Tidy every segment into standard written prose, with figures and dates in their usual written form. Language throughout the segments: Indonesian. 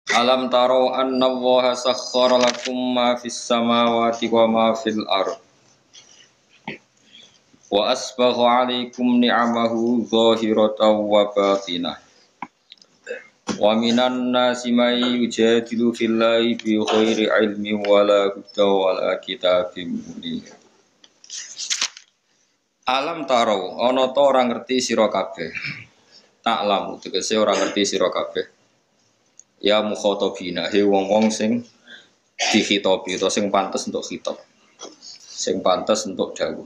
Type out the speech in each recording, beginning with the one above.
Alam taro anna Allaha sakhkhara lakum ma fis samawati wa ma fil ardh wa asbagha 'alaikum ni'amahu zahiratan wa batinah wa minan nasi may yujadilu fillahi bi ghairi ilmin wala huda wala kitabim munir. Alam taro ana ta ora ngerti sira kabeh. Tak lamu tegese ora ngerti sira kabeh. Ya mukhatabina he wong-wong sing dikhitobi utawa sing pantes untuk khitab. Sing pantes untuk dawuh.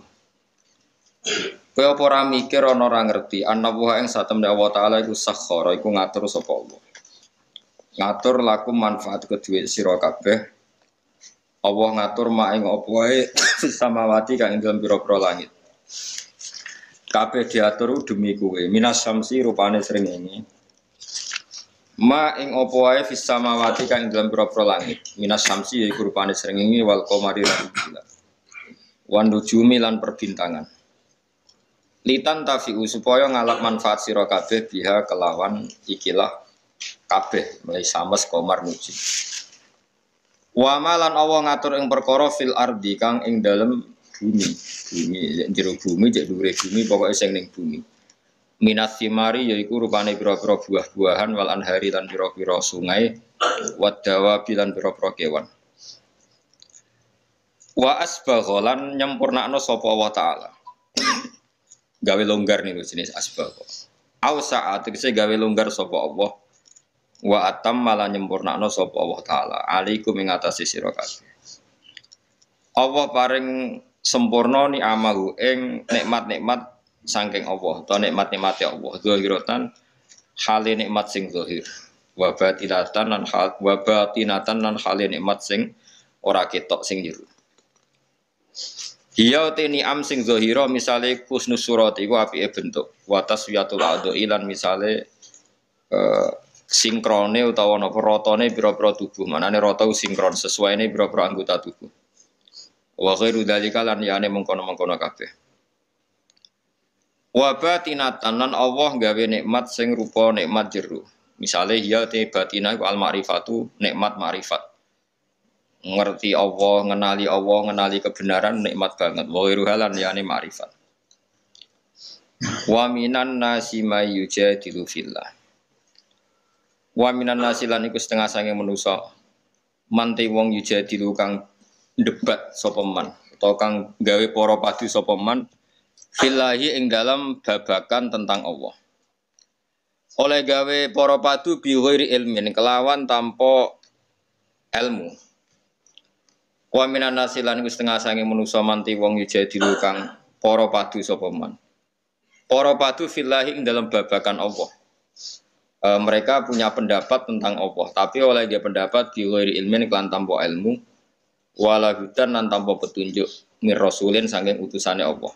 Kowe apa ora mikir ana ora ngerti ana wa ing satemene Allah taala iku sakhara iku ngatur sapa Allah. Ngatur laku manfaat kedue sira kabeh. Allah ngatur mak ing apa wae samawati kang ing dalem pira-pira langit. Kabeh diatur demi kowe. Minas syamsi rupane srengenge. Ma ing apa wae fis samawati kang ing dalem pira-pira langit. Minas syamsi yaiku rupane srengenge wal qamari lan bulan. Wan nujumi lan perbintangan. Litan tafi'u supaya ngalap manfaat sira kabeh biha kelawan ikilah kabeh mulai sames komar nuji. Wa malan Allah ngatur ing perkara fil ardi kang ing dalem bumi jero bumi cek dhuwure bumi pokoke sing ning bumi. Minas simari yaiku rupane pira-pira buah-buahan wal anhari lan pira-pira sungai wadawa bilan pira-pira kewan. Wa asbaghalan nyempurnakno sapa Allah taala. Gawe longgar nih jenis asbab. Au saat tegese gawe longgar sapa Allah. Wa atam malah nyempurnakno sapa Allah taala. Alaikum ing atase sira kabeh. Allah paring sempurna ni amahu ing nikmat-nikmat saking Allah. Ta nikmat-nikmate Allah. Zahiratan hale nikmat sing zahir. Wa batinatan lan hale nikmat sing ora ketok sing jero. Hiya te ni'am sing zahira misale kusnus surat iku apike bentuk wa taswiyatul adhi lan misale sinkrone utawa napa ratane pira-pira tubuh manane rata sinkron sesuaine pira-pira anggota tubuh wa ghairu dzalika lan yane mengkono-mengkono kabeh wa batinatan lan Allah gawe nikmat sing rupa nikmat jero misale hiya te batina iku al ma'rifatu nikmat ma'rifat ngerti Allah, ngenali kebenaran nikmat banget. Wa iruhalan yani ma'rifat. Wa minan nasi may yujadilu fillah. Wa minan nasi lan iku setengah sange manusa. Manti wong yujadilu kang debat sapa man utawa kang gawe para padu sapa man fillahi ing dalam babakan tentang Allah. Oleh gawe para padu bi ghairi ilmin kelawan tanpa ilmu. Wa minan nasi lan iku setengah sange manusa manti wong yujadilu kang para padu sapa man. Para padu fillahi ing dalam babakan Allah. Mereka punya pendapat tentang Allah, tapi oleh dia pendapat di ghairi ilmin kelan tanpa ilmu, wala hudan lan tanpa petunjuk mir rasulin saking utusane Allah.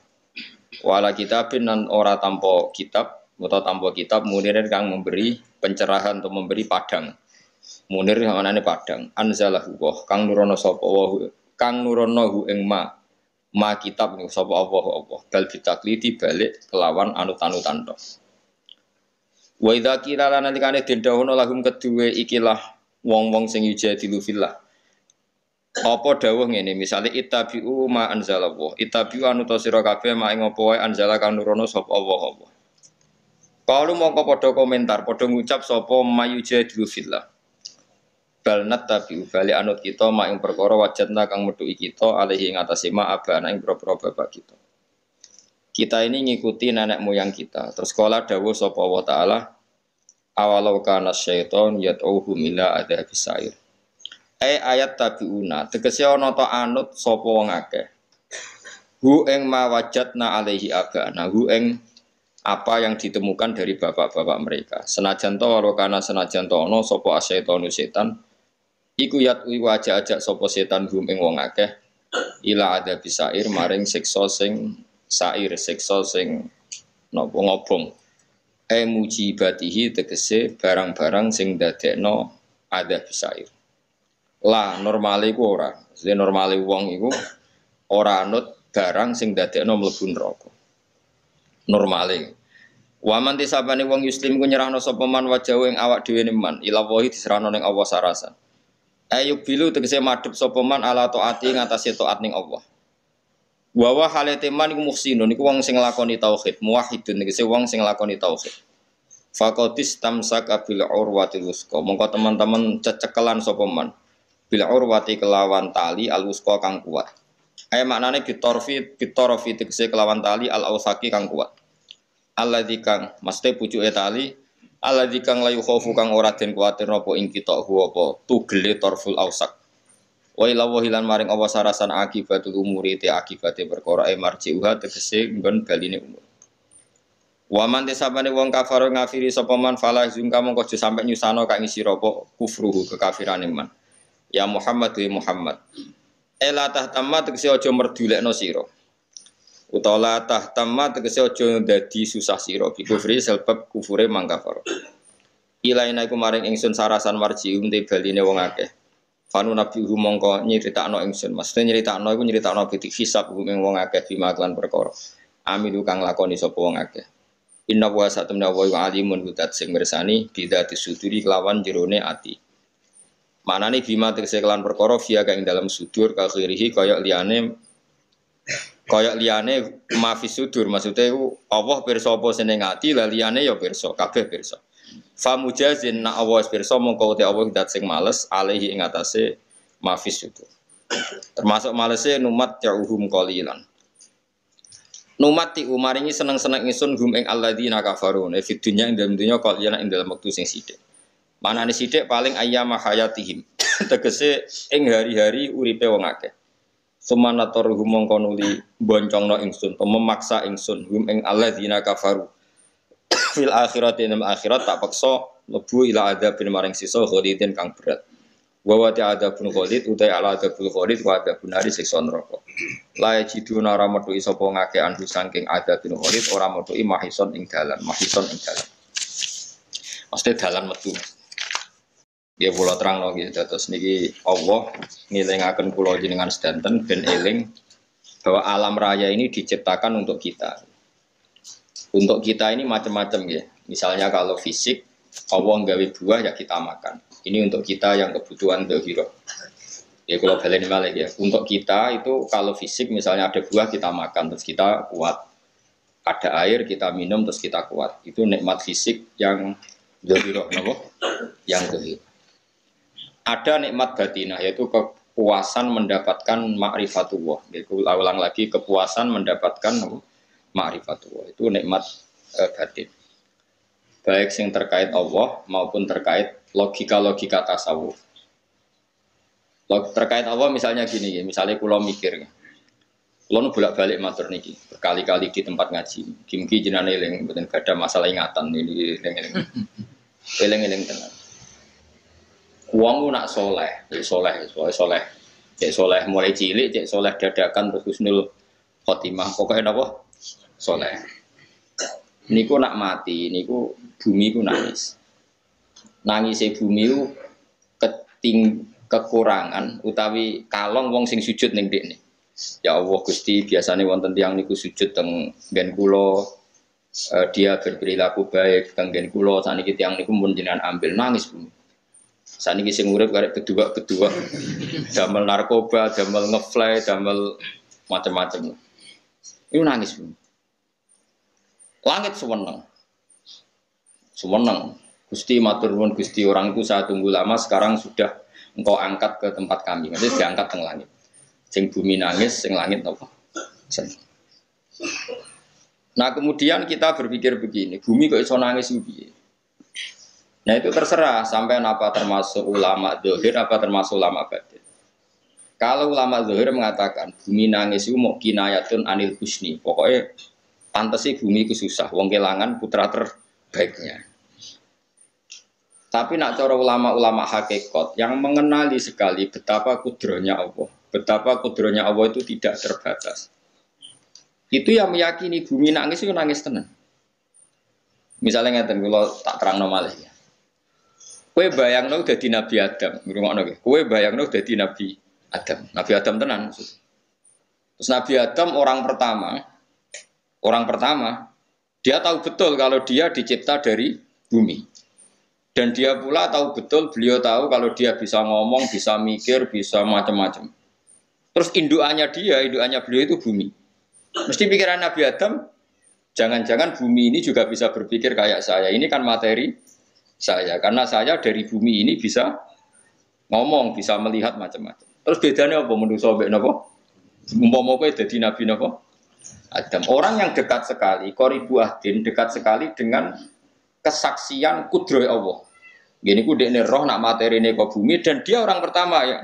Wala kitabin lan ora tanpa kitab, utawa tanpa kitab munirin kang memberi pencerahan atau memberi padang. Munir manane padang anzalahu wa kang nurono sapa wa kang nurono hu ing ma kitab ning sapa Allah bal bitakliti balik kelawan anut-anutan tok wa idza qila lan nalikane den dawuh lahum kedue ikilah wong-wong sing yujadilu fillah apa dawuh ngene misale ittabi'u ma anzalallahu ittabi'u anut sira kabeh ma ing apa wae anzala kang nurono sapa Allah kalau mongko padha komentar padha ngucap sapa mayujadilu fillah balnat tapi bali anut kita mak ing perkara wajadna kang metuki kita alaihi ing atase ma abana ing propro bapak kita. Kita ini ngikuti nenek moyang kita. Terus kala dawuh sapa Allah taala awalau kana syaiton yad'uhum ila adzabis sa'ir. Ayat tabiuna tegese ana ta anut sapa wong akeh. Hu ing ma wajadna alaihi abana hu ing apa yang ditemukan dari bapak-bapak mereka. Senajan to walau kana senajan to ana sapa asyaitonu setan iku yatui wajah-ajak sapa setan hum ing wong akeh ila ada bisair maring siksa sing sair siksa sing napa ngobong mujibatihi tegese barang-barang sing dadekno ada bisair lah normale iku ora sing normale wong iku ora anut barang sing dadekno mlebu neraka normale Wa man tisabane wong yuslim ku nyerahno sapa man wajahu ing awak dhewe ne man ila wahi diserahno ning Allah sarasan. Ayub bilu tegese madhep sapa man ala taati ngatasi taat ning Allah. Wa wa halate man iku muhsinun iku wong sing nglakoni tauhid, muwahhidun tegese wong sing nglakoni tauhid. Faqatis tamsaka bil urwatil wusqa. Mongko teman-teman cecekelan sapa man bil urwati kelawan tali al wusqa kang kuat. Aya maknane bitorofi tegese kelawan tali al ausaki kang kuat. Alladzi kang mesti pucuke tali alladzi kang layu khaufu kang ora den kuwatir napa ing kita apa tugele torful ausak. Wa ila wahilan maring apa sarasan akibatul umuri te akibate perkara marjiuha tegese nggon baline umur. Wa man tisabane wong kafir ngafiri sapa man fala zungka mongko aja sampe nyusano kang isi apa kufruhu kekafirane man. Ya Muhammad wa Muhammad. Ela tahtamma tegese aja merdulekno sira. Utawa tahtamma tegese aja dadi susah sira bi kufri sebab kufure mangkafar. Ilaina iku maring ingsun sarasan marjium te baline wong akeh. Fanu nabi mongko nyritakno ingsun. Maksudnya nyritakno iku nyritakno bidik hisab ing wong akeh bima kelan perkara. Amilu kang lakoni sapa wong akeh. Inna wa satamna wa alimun hudat sing mirsani bidati suduri kelawan jerone ati. Manane bima tegese kelan perkara via kang dalam sudur ka khirihi kaya liyane mafis sudur maksudnya Allah pirsa apa seneng ati la liyane ya pirsa kabeh pirsa. Fa mujazin na Allah pirsa mongko te Allah dat sing males alaihi ing atase mafis sudur. Termasuk malese numat ya'uhum qalilan. Numati umaringi seneng-seneng ingsun hum ing alladzina kafaru ne fid dunya ing dalem dunya qalilan ing dalem wektu sing sithik. Manane sithik paling ayyama hayatihim. Tegese ing hari-hari uripe wong akeh. Sumanator hum mongko nuli boncongno ingsun, memaksa ingsun hum ing alladzina kafaru. Fil akhirati ing akhirat tak paksa lebu ila adzabin maring sisa khalidin kang berat. Wa wa ta'adzabun khalid utai ala adzabul khalid wa adzabun hari siksa neraka. La yajiduna ora metu sapa ngake anhu saking adzabun khalid ora metu mahison ing dalan, mahison ing dalan. Mesti dalan metu. Ya kula terangno nggih dados niki Allah ngelingaken kula jenengan sedanten ben eling bahwa alam raya ini diciptakan untuk kita. Untuk kita ini macam-macam ya. Misalnya kalau fisik, Allah nggawe buah ya kita makan. Ini untuk kita yang kebutuhan dhahirah. Ya kalau baleni malih ya. Untuk kita itu kalau fisik misalnya ada buah kita makan terus kita kuat. Ada air kita minum terus kita kuat. Itu nikmat fisik yang dhahirah napa? Yang dhahirah. Ada nikmat batinah yaitu kepuasan mendapatkan ma'rifatullah. Yaitu ulang lagi kepuasan mendapatkan ma'rifatullah. Itu nikmat batin. Baik yang terkait Allah maupun terkait logika-logika tasawuf. Terkait Allah misalnya gini, misalnya kulo mikir, kulo bolak-balik matur niki, berkali-kali di tempat ngaji, kimki jenane eling, mboten ada masalah ingatan ini eling tenan. Wong nak soleh, cek soleh mulai cilik, cek soleh dadakan terus husnul khotimah, pokoknya apa? Soleh. Niku nak mati, niku bumi ku nangis. Nangise bumi ku kekurangan utawi kalong wong sing sujud ning ndekne. Ya Allah Gusti, biasane wonten tiyang niku sujud teng nggen kula dia berperilaku baik teng nggen kula sakniki tiyang niku mun jenengan ambil nangis bumi. Sakniki sing urip karek kedua damel narkoba, damel ngefly, damel macam-macam. Itu nangis bumi. Langit sewenang. Gusti matur nuwun Gusti, orang itu saya tunggu lama sekarang sudah engkau angkat ke tempat kami. Maksudnya diangkat teng langit. Sing bumi nangis, sing langit apa? Nah, kemudian kita berpikir begini, bumi kok iso nangis piye? Nah, itu terserah sampai apa termasuk ulama zahir apa termasuk ulama batin. Kalau ulama zahir mengatakan bumi nangis itu mau kinayatun anil husni. Pokoknya pantas sih bumi itu susah, wong kelangan putra terbaiknya. Tapi nak cara ulama-ulama hakikat yang mengenali sekali betapa kudrohnya Allah, betapa kudrohnya Allah itu tidak terbatas. Itu yang meyakini bumi nangis itu nangis tenan. Misalnya ngeten kalau tak terang normal ya. Kue bayangno dadi Nabi Adam, ngrungokno nggih. Kue bayangno dadi Nabi Adam. Nabi Adam tenan. Terus Nabi Adam orang pertama Dia tahu betul kalau dia dicipta dari bumi. Dan dia pula tahu betul, beliau tahu kalau dia bisa ngomong, bisa mikir, bisa macam-macam. Terus indukannya beliau itu bumi. Mesti pikiran Nabi Adam, jangan-jangan bumi ini juga bisa berpikir kayak saya. Ini kan materi saya. Karena saya dari bumi ini bisa ngomong, bisa melihat macam-macam. Terus bedanya apa menurut sobat napa? Umpama kowe dadi nabi napa? Adam. Orang yang dekat sekali, qoribu ahdin, dekat sekali dengan kesaksian kudroh Allah. Gini ku dekne roh nak materine ke bumi dan dia orang pertama ya.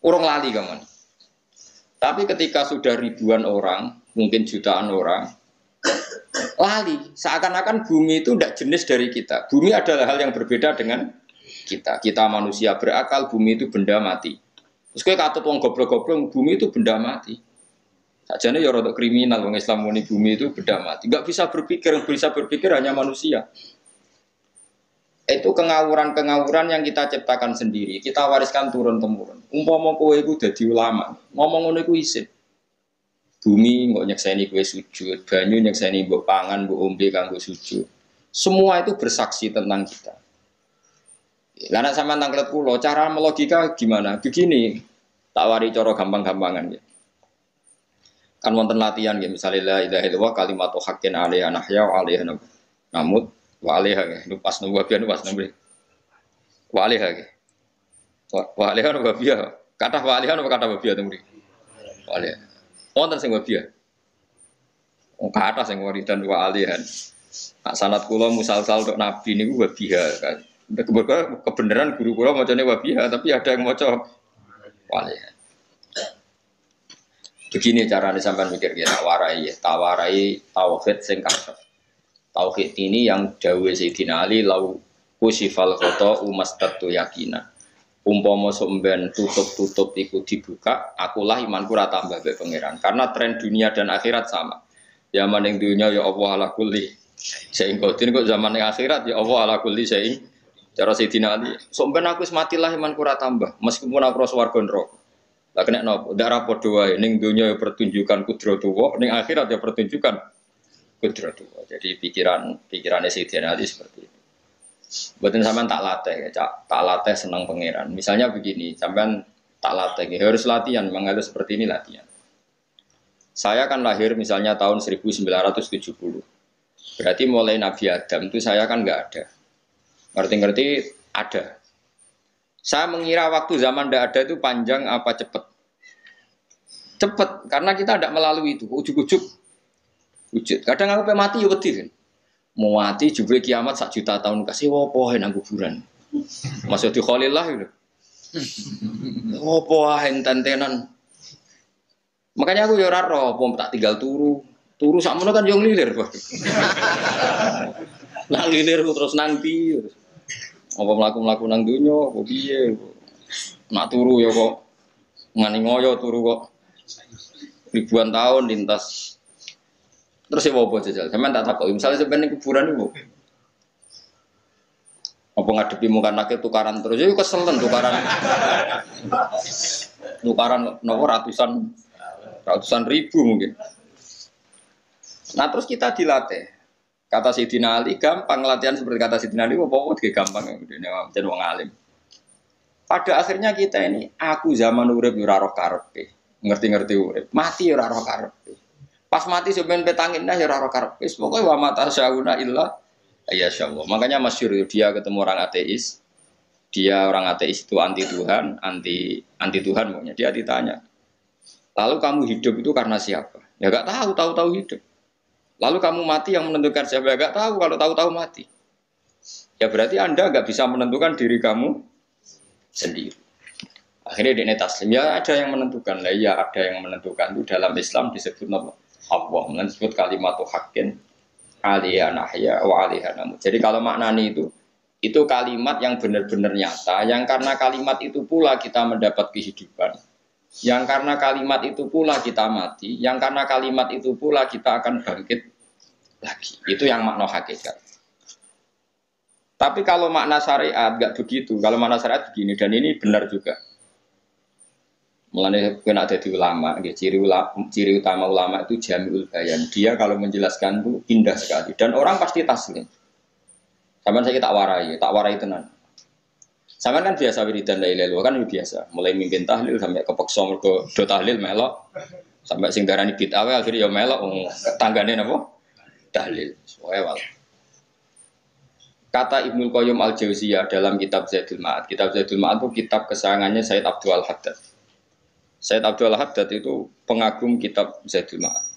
Orang lali kaman. Tapi ketika sudah ribuan orang, mungkin jutaan orang, lali. Seakan-akan bumi itu tidak jenis dari kita. Bumi adalah hal yang berbeda dengan kita. Kita manusia berakal, bumi itu benda mati. Terus kowe katut wong goblok-goblok, bumi itu benda mati. Sajane ya rada kriminal wong Islam muni bumi itu benda mati. Enggak bisa berpikir, yang bisa berpikir hanya manusia. Itu kengawuran-kengawuran yang kita ciptakan sendiri, kita wariskan turun-temurun. Umpama kowe iku dadi ulama, ngomong ngono iku isin. Bumi kok nyekseni kowe sujud, banyu nyekseni mbok pangan, mbok ombe kanggo sujud. Semua itu bersaksi tentang kita. Lah nek sampean tanglet kula, cara melogika gimana? Begini, tak wari cara gampang-gampangan ya. Kan wonten latihan ya, misalnya la ilaha illallah kalimatu haqqin 'alaiha nahya wa 'alaiha namut wa 'alaiha ya. Lu pas nang wabian pas nang wa 'alaiha ya. Wa 'alaiha no wabia. Kata wa 'alaiha no kata wabia to mriki. Wa 'alaiha. Wonten sing wabia. Wong kata sing waridan wa 'alaiha. Nak sanad kula musalsal tok nabi niku wabia kan. Kebenaran guru kula macane wabia tapi ada yang maca wa 'alaiha. Begini caranya sampai mikir kita tawarai tauhid sing kasep. Tauhid ini yang dawuh Sayyidina Ali lau kusifal khoto umastatu yakina. Umpama somben tutup iku dibuka, akulah imanku ora tambah mbek pangeran. Karena tren dunia dan akhirat sama. Zaman ning dunia ya Allah ala kulli syai'in qadir, kok zaman ning akhirat ya Allah ala kulli syai'in. Cara Sayyidina Ali, somben aku wis matilah imanku ora tambah, meskipun aku ora swarga neraka. Lah kena nopo? Darah padha wae ning donya ya pertunjukan kudratullah, ning akhirat ya pertunjukan kudratullah. Jadi pikirannya Sayyidina Ali seperti itu. Mboten sampean tak latih, tak latih senang pangeran. Misalnya begini, sampean tak latih, harus latihan, memang harus seperti ini latihan. Saya kan lahir misalnya tahun 1970. Berarti mulai Nabi Adam itu saya kan enggak ada. Ngerti-ngerti ada. Saya mengira waktu zaman tidak ada itu panjang apa cepat? Cepat, karena kita tidak melalui itu. Ujuk-ujuk. Wujud. Kadang aku pengen mati ya wedi kan. Mau mati jebule kiamat 1 juta tahun kasih wopo nang kuburan. Masuk di Khalillah itu. Wopo enten-tenan. Makanya aku ya ora ro, tak tinggal turu. Turu sakmono kan yo nglilir, Pak. Lah nglilir terus nanti. Apa mlaku-mlaku nang donya apa piye nak turu ya kok ngani ngoyo turu kok ribuan tahun lintas terus ya apa jajal sampean tak takoki misalnya sampean ning kuburan iku apa ngadepi muka nakit tukaran terus ya keselen tukaran nopo ratusan ribu mungkin. Nah terus kita dilatih. Kata Sayyidina Ali gampang latihan seperti kata Sayyidina Ali apa gampang jadi wong alim. Pada akhirnya kita ini aku zaman urip ora roh karepe, ngerti-ngerti urip, mati ora roh karepe. Pas mati sampean petangin dah ora roh karepe. Pokoke wa mata syauna illa ya Allah. Makanya masyhur dia ketemu orang ateis. Dia orang ateis itu anti Tuhan, anti Tuhan maunya. Dia ditanya. Lalu kamu hidup itu karena siapa? Ya enggak tahu hidup. Lalu kamu mati yang menentukan siapa? Enggak tahu kalau tahu-tahu mati. Ya berarti Anda enggak bisa menentukan diri kamu sendiri. Akhirnya dia taslim. Ya ada yang menentukan. Lah ya ada yang menentukan itu dalam Islam disebut apa? Allah disebut kalimatu haqqin 'alaiha nahya wa 'alaiha namut. Jadi kalau maknanya itu kalimat yang benar-benar nyata, yang karena kalimat itu pula kita mendapat kehidupan. Yang karena kalimat itu pula kita mati, yang karena kalimat itu pula kita akan bangkit lagi. Itu yang makna hakikat. Tapi kalau makna syariat enggak begitu. Kalau makna syariat begini dan ini benar juga. Mulane kena dadi ulama, nggih ciri utama ulama itu jamiul bayan. Dia kalau menjelaskan itu indah sekali dan orang pasti taslim. Sampeyan saya tak warai tenan. Sampeyan kan biasa wiridan la ilaha illallah kan biasa, mulai mimpin tahlil sampai kepeksa mergo do tahlil melok. Sampai sing darani bid'ah wae akhire ya melok tanggane napa? Tahlil. Wae wae. Kata Ibnu Qayyim Al-Jauziyah dalam kitab Zadul Ma'ad. Kitab Zadul Ma'ad itu kitab kesayangannya Sayyid Abdul Haddad. Sayyid Abdul Haddad itu pengagum kitab Zadul Ma'ad.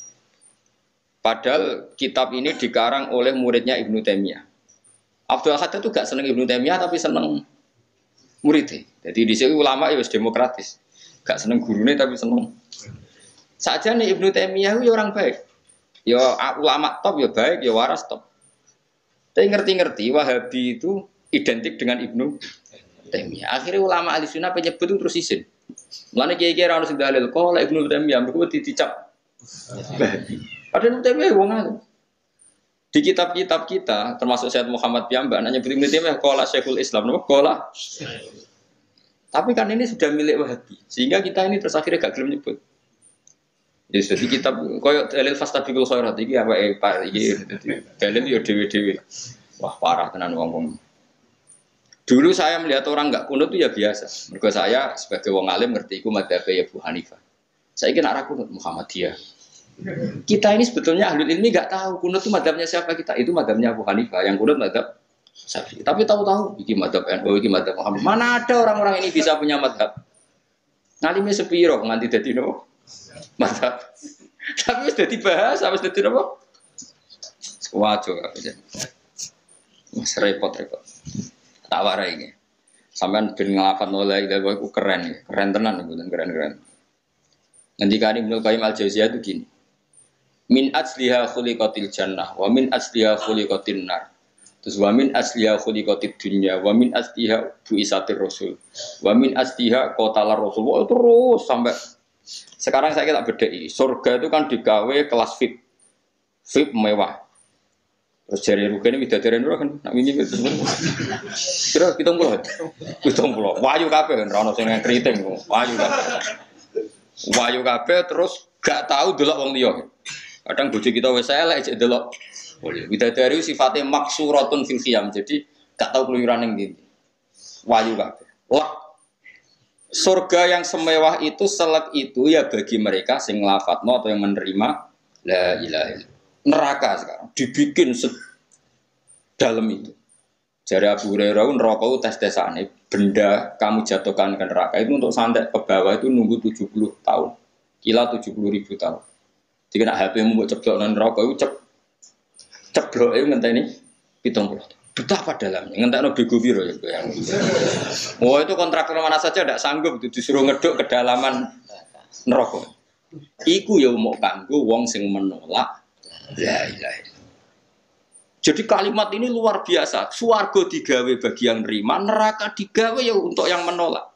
Padahal kitab ini dikarang oleh muridnya Ibnu Taimiyah. Abdul Haddad itu gak seneng Ibnu Taimiyah tapi seneng muridnya. Jadi di sini ulama itu demokratis. Gak seneng gurunya tapi seneng. Saja nih Ibnu Taimiyah itu orang baik. Ya ulama top ya baik, ya waras top. Tapi ngerti-ngerti Wahabi itu identik dengan Ibnu Taimiyah. Akhirnya ulama ahli sunnah penyebut itu terus izin. Mulane kiai-kiai ora ono sing dalil kok lek Ibnu Taimiyah mergo dicap Wahabi. Padahal Ibnu Taimiyah wong alim. Di kitab-kitab kita termasuk Syekh Muhammad Piyambak nanya Ibnu Taimiyah qala Syekhul Islam napa qala. Tapi kan ini sudah milik Wahabi. Sehingga kita ini terus akhirnya gak gelem nyebut. Ya jadi kitab koyo dalil fastabiqul khairat iki awake Pak iki dalil yo dhewe-dhewe. Wah parah tenan wong-wong. Dulu saya melihat orang enggak kunut itu ya biasa. Mergo saya sebagai wong alim ngerti iku madzhab Abu Hanifah. Saya kira arah kunut Muhammadiyah. Kita ini sebetulnya ahlul ilmi enggak tahu kunut itu madzhabnya siapa kita. Itu madzhabnya Abu Hanifah, yang kunut madzhab Syafi'i. Tapi tahu-tahu iki madzhab NU, iki madzhab Muhammad. Mana ada orang-orang ini bisa punya madzhab? Ngalime sepiro nganti dadi nopo? Madzhab. Tapi wis dadi bahasa, wis dadi nopo? Wajo kabeh. Wis repot-repot. Tak warai iki. Sampeyan ben nglafat oleh ilaha iku keren, keren tenan niku, keren-keren. Ngendikane Ibnu Qayyim Al-Jauziyah itu gini. Min asliha khuliqatil jannah wa min asliha khuliqatin nar. Terus wa min asliha khuliqatid dunya wa min asliha buisatir rasul. Wa min asliha qatalar rasul. Oh, terus sampai sekarang saya tak bedai. Surga itu kan digawe kelas VIP. VIP mewah. Terus jari rugane widadari ora kan nak wingi terus. Kira 70. 70. Wayu kabeh ora ono sing kriting. Wayu kabeh. Wayu kabeh terus gak tahu delok wong liya. Kadang bojo kita wis elek jek delok. Widadari sifatnya maksuratun fil qiyam. Jadi gak tahu keluyuran ning ndi. Wayu kabeh. Wah. Surga yang semewah itu selek itu ya bagi mereka sing lafadzno atau yang menerima la ilaha illallah. Neraka sekarang dibikin sedalam itu. Jari Abu Hurairah neraka itu tes-tesane benda kamu jatuhkan ke neraka itu untuk santet ke bawah itu nunggu 70 tahun. Kila 70.000 tahun. Jika nak HP mu ceblok nang neraka itu ceblok itu ngenteni 70 tahun. Betapa dalamnya, ngentakno bego piro ya yang. Oh itu kontraktor mana saja tidak sanggup disuruh ngeduk kedalaman neraka. Iku ya mau kanggo wong sing menolak la ilaha illallah. Jadi kalimat ini luar biasa. Swarga digawe bagi yang nerima, neraka digawe ya untuk yang menolak.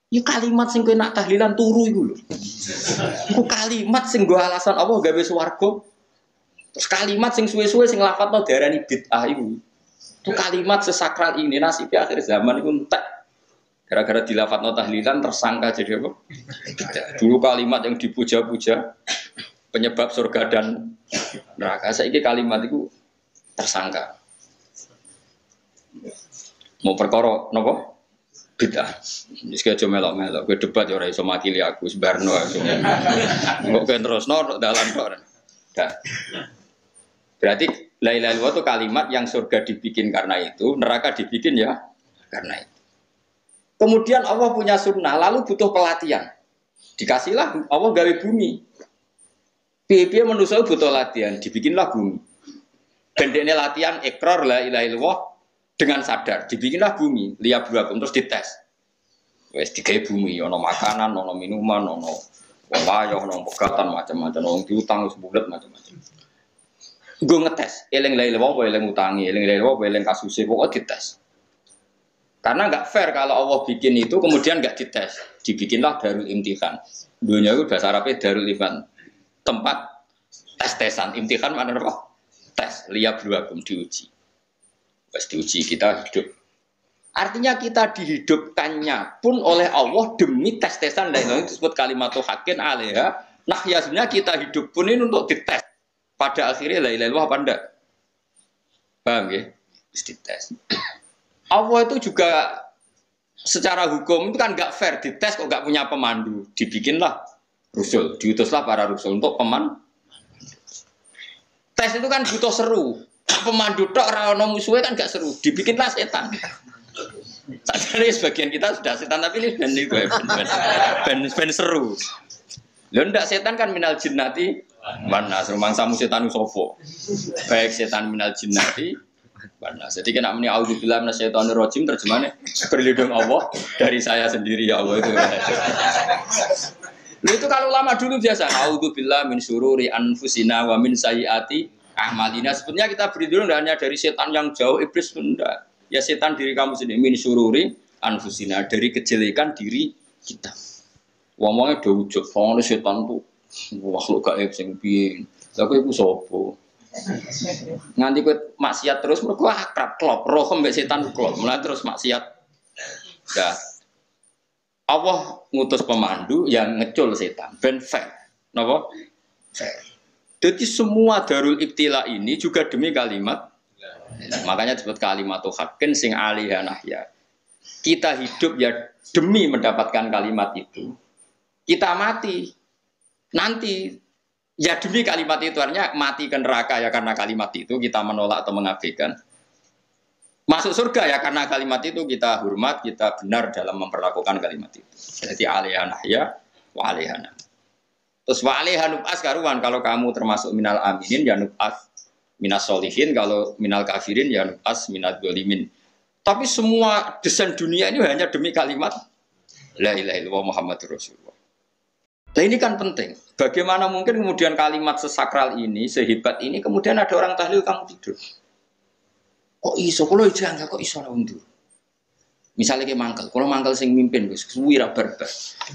Ya kalimat sing kowe nak tahlilan turu iku lho. Iku kalimat sing nggo alasan apa gawe swarga. Terus kalimat sing suwe-suwe sing lafadzno diarani bid'ah iku. Itu kalimat sesakral ini nasibnya akhir zaman itu entek. Gara-gara dilafadzno tahlilan tersangka jadi apa? Dulu kalimat yang dipuja-puja penyebab surga dan neraka. Saiki kalimat itu tersangka. Mau perkara napa? Bid'ah. Wis aja melok-melok, kowe debat ya ora iso makili aku sebarno. Kok kowe terusno dalan tok. Berarti la ilaha illallah itu kalimat yang surga dibikin karena itu, neraka dibikin ya karena itu. Kemudian Allah punya sunnah, lalu butuh pelatihan. Dikasihlah Allah gawe bumi. Piye-piye manusia butuh latihan, dibikinlah bumi. Gendekne latihan ikrar la ilaha illallah dengan sadar, dibikinlah bumi, liyabluwakum terus dites. Wes digawe bumi, ono makanan, ono minuman, ono wayah, ono pegatan macam-macam, ono diutang wis bulet macam-macam. Gue ngetes, eling la ilaha illallah, eling utangi, eling la ilaha illallah, eling kasuse, pokoknya dites. Karena nggak fair kalau Allah bikin itu kemudian nggak dites, dibikinlah darul imtihan. Dunia itu bahasa Arabnya darul imtihan, tempat tes-tesan. Imtihan mana apa? Tes, liyabluwakum diuji. Pas diuji kita hidup Artinya kita dihidupkannya pun oleh Allah demi tes-tesan dan itu disebut kalimatul haqqin alaiha. Nah, ya sebenarnya kita hidup pun ini untuk dites. Pada akhirnya la ilaha illallah apa enggak? Paham ya? Terus dites. Allah itu juga secara hukum itu kan enggak fair, dites kok enggak punya pemandu. Dibikinlah rusul, diutuslah para rusul untuk pemandu. Tes itu kan butuh seru. Pemandu tok ora ono musuhe kan enggak seru. Dibikinlah setan. Sadari sebagian kita sudah setan tapi ini ben seru. Lho ndak setan kan minal jinnati wanas rumangsamu setan sapa. Baik setan minal jinnati wanas. Jadi kena muni auzubillahi minasyaitonir rajim terjemahnya berlindung Allah dari saya sendiri ya Allah itu. Lho itu kalau lama dulu biasa auzubillahi min syururi anfusina wa min sayyiati a'malina. Sebenarnya kita berlindung hanya dari setan yang jauh, iblis enggak. Ya setan diri kamu sendiri min syururi anfusina dari kejelekan diri kita. Wong-wonge do ujug, wong setan tuh makhluk gaib sing piye. Lah kowe iku sapa? Nganti kowe maksiat terus mergo akrab klop, roh mbek setan klop. Mulai terus maksiat. Ya. Allah ngutus pemandu yang ngecul setan ben fair. Napa? Fair. Jadi semua darul ibtila ini juga demi kalimat. Makanya disebut kalimatul haqqin sing alaiha nahya. Kita hidup ya demi mendapatkan kalimat itu. Kita mati nanti ya demi kalimat itu, artinya mati ke neraka ya karena kalimat itu kita menolak atau mengabaikan. Masuk surga ya karena kalimat itu kita hormat, kita benar dalam memperlakukan kalimat itu. Jadi alaiha nahya wa alaiha nahya. Terus wa alaiha nub'as karuan kalau kamu termasuk minal aminin ya nub'as minas solihin, kalau minal kafirin ya nub'as minal dzalimin. Tapi semua desain dunia ini hanya demi kalimat la ilaha illallah Muhammadur Rasulullah. Nah ini kan penting. Bagaimana mungkin kemudian kalimat sesakral ini, sehebat ini, kemudian ada orang tahlil kamu tidur. Kok iso? Kalau jangan kok iso undur. Misalnya kayak mangkel, kalau mangkel sing mimpin, wira barbar.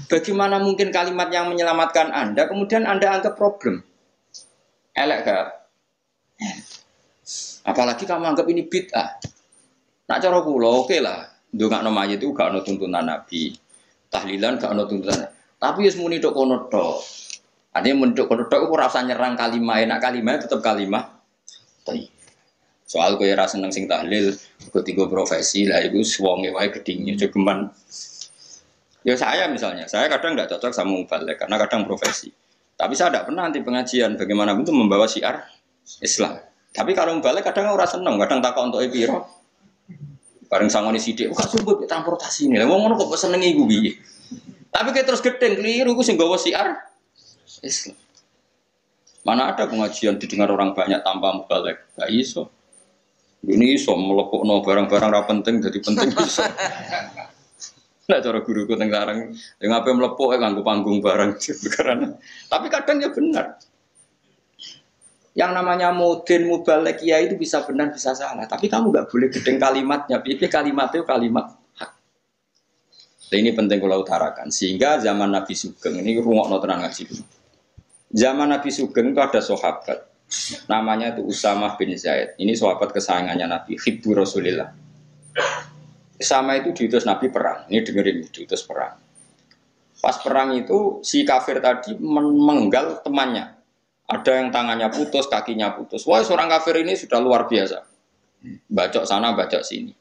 Bagaimana mungkin kalimat yang menyelamatkan Anda, kemudian Anda anggap problem? Elek gak? Apalagi kamu anggap ini bid'ah. Nak cara kula oke lah. Ndongakno mayit itu gak ono tuntunan Nabi. Tahlilan gak ono tuntunan. Tapi wis muni tok kono tok. Artinya menduk kono tok ora usah nyerang kalimah, enak kalimah tetap kalimah. Soal kowe ora seneng sing tahlil, kok tiga profesi lah iku wonge wae gedhinge jogeman. Ya saya misalnya, saya kadang enggak cocok sama mubalik karena kadang profesi. Tapi saya tidak pernah nanti pengajian bagaimana itu membawa syiar Islam. Tapi kalau balik kadang ora seneng, kadang takok untuk piro. Bareng sangone sithik, kok sumput transportasi ini. Lah wong ngono kok senengi iku piye? Tapi kayak terus gedeng keliru iku sing gawa syiar Islam. Mana ada pengajian didengar orang banyak tanpa mubalek? Gak iso. Ini iso melepukno barang-barang ra penting jadi penting iso. Lah cara guruku teng sareng, ya ngapain melepuk nganggo panggung barang karena. Tapi kadang ya benar. Yang namanya mudin mubalek ya itu bisa benar bisa salah. Tapi kamu nggak boleh gedeng kalimatnya. Pilih kalimat itu kalimat hak. Nah, ini penting kalau utarakan. Sehingga zaman Nabi Sugeng ini rungokno tenan ngaji dulu. Zaman Nabi Sugeng itu ada sahabat. Namanya itu Usamah bin Zaid. Ini sahabat kesayangannya Nabi. Hibbu Rasulillah. Sama itu diutus Nabi perang. Ini dengerin diutus perang. Pas perang itu si kafir tadi menggal temannya. Ada yang tangannya putus, kakinya putus. Wah, seorang kafir ini sudah luar biasa. Bacok sana, bacok sini.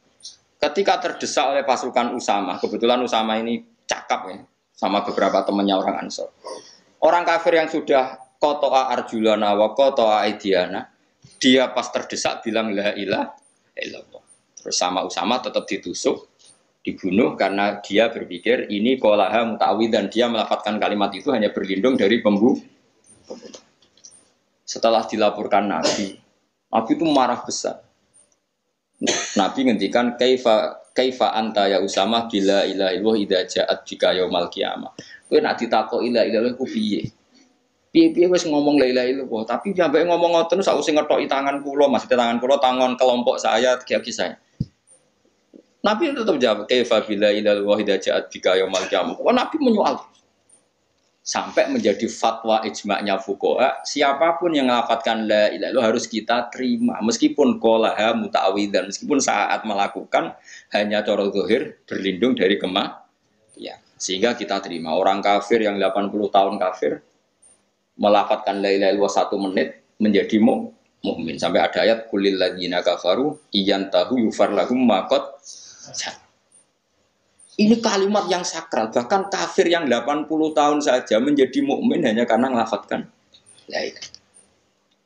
Ketika terdesak oleh pasukan Usamah, kebetulan Usamah ini cakap ya, sama beberapa temannya orang Ansor. Orang kafir yang sudah kotoa arjulana wa kotoa aidiana, dia pas terdesak bilang la ilaha illallah. Terus sama Usamah tetap ditusuk, dibunuh karena dia berpikir ini qolaha muta'awid dan dia melafadzkan kalimat itu hanya berlindung dari pembunuh. Setelah dilaporkan Nabi itu marah besar. Nabi ngendikan kaifa anta ya Usamah bila ilaha illallah idza ja'at bika yaumil qiyamah. Kowe nek ditakoki la ilaha illallah ku piye? Piye-piye wis ngomong la ilaha illallah, tapi sampai ngomong ngoten sakwise ngethoki tangan kula, maksudnya tangan kula tangan kelompok saya, kaki saya. Nabi tetap jawab kaifa bila ilaha illallah idza ja'at bika yaumil qiyamah. Nabi menyoal. sampai menjadi fatwa ijma'nya fuqaha, siapapun yang melafadzkan la ilaha illallah harus kita terima meskipun qolaha muta'awidzan, meskipun saat melakukan hanya cara zahir berlindung dari ya, sehingga kita terima. Orang kafir yang 80 tahun kafir melafadzkan la ilaha illallah 1 menit menjadi mukmin. Sampai ada ayat kulil ladzina kafaru iyantahu yufar lahum ma qad. Ini kalimat yang sakral, bahkan kafir yang 80 tahun saja menjadi mukmin hanya karena melafadzkan la ilaha.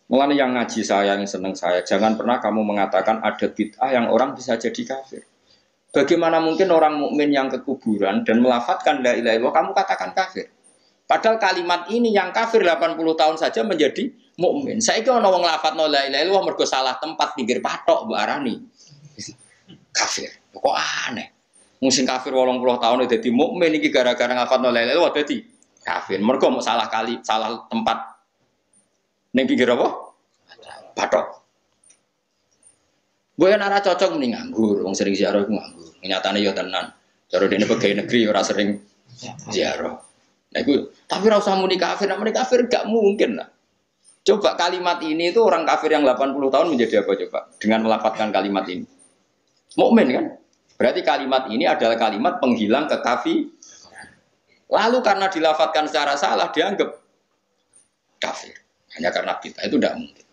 Mulane yang ngaji saya, yang seneng saya, jangan pernah kamu mengatakan ada bid'ah yang orang bisa jadi kafir. Bagaimana mungkin orang mukmin yang ke kuburan dan melafadzkan la ilaha illallah kamu katakan kafir? Padahal kalimat ini yang kafir 80 tahun saja menjadi mukmin. Saiki ana wong lafadzno la ilaha illallah mergo salah tempat pinggir patok mbok arani kafir. Kok aneh. Musim kafir 80 tahun dadi mukmin iki gara-gara ngafalno la ilaha illallah dadi kafir. Mergo mau salah tempat ning pinggir apa? Patok. Gue yang arah cocok mending nganggur, wong sering ziarah gue nganggur. Nyatane ya tenan. Cara dene pegawai negeri ora sering ziarah. Nah gue, tapi ora usah muni kafir, gak mungkin lah. Coba kalimat ini itu orang kafir yang 80 tahun menjadi apa coba? Dengan melafadzkan kalimat ini. Mukmin kan? Berarti kalimat ini adalah kalimat penghilang kekafiran. Lalu karena dilafadzkan secara salah dianggap kafir. Hanya karena bid'ah itu tidak mungkin.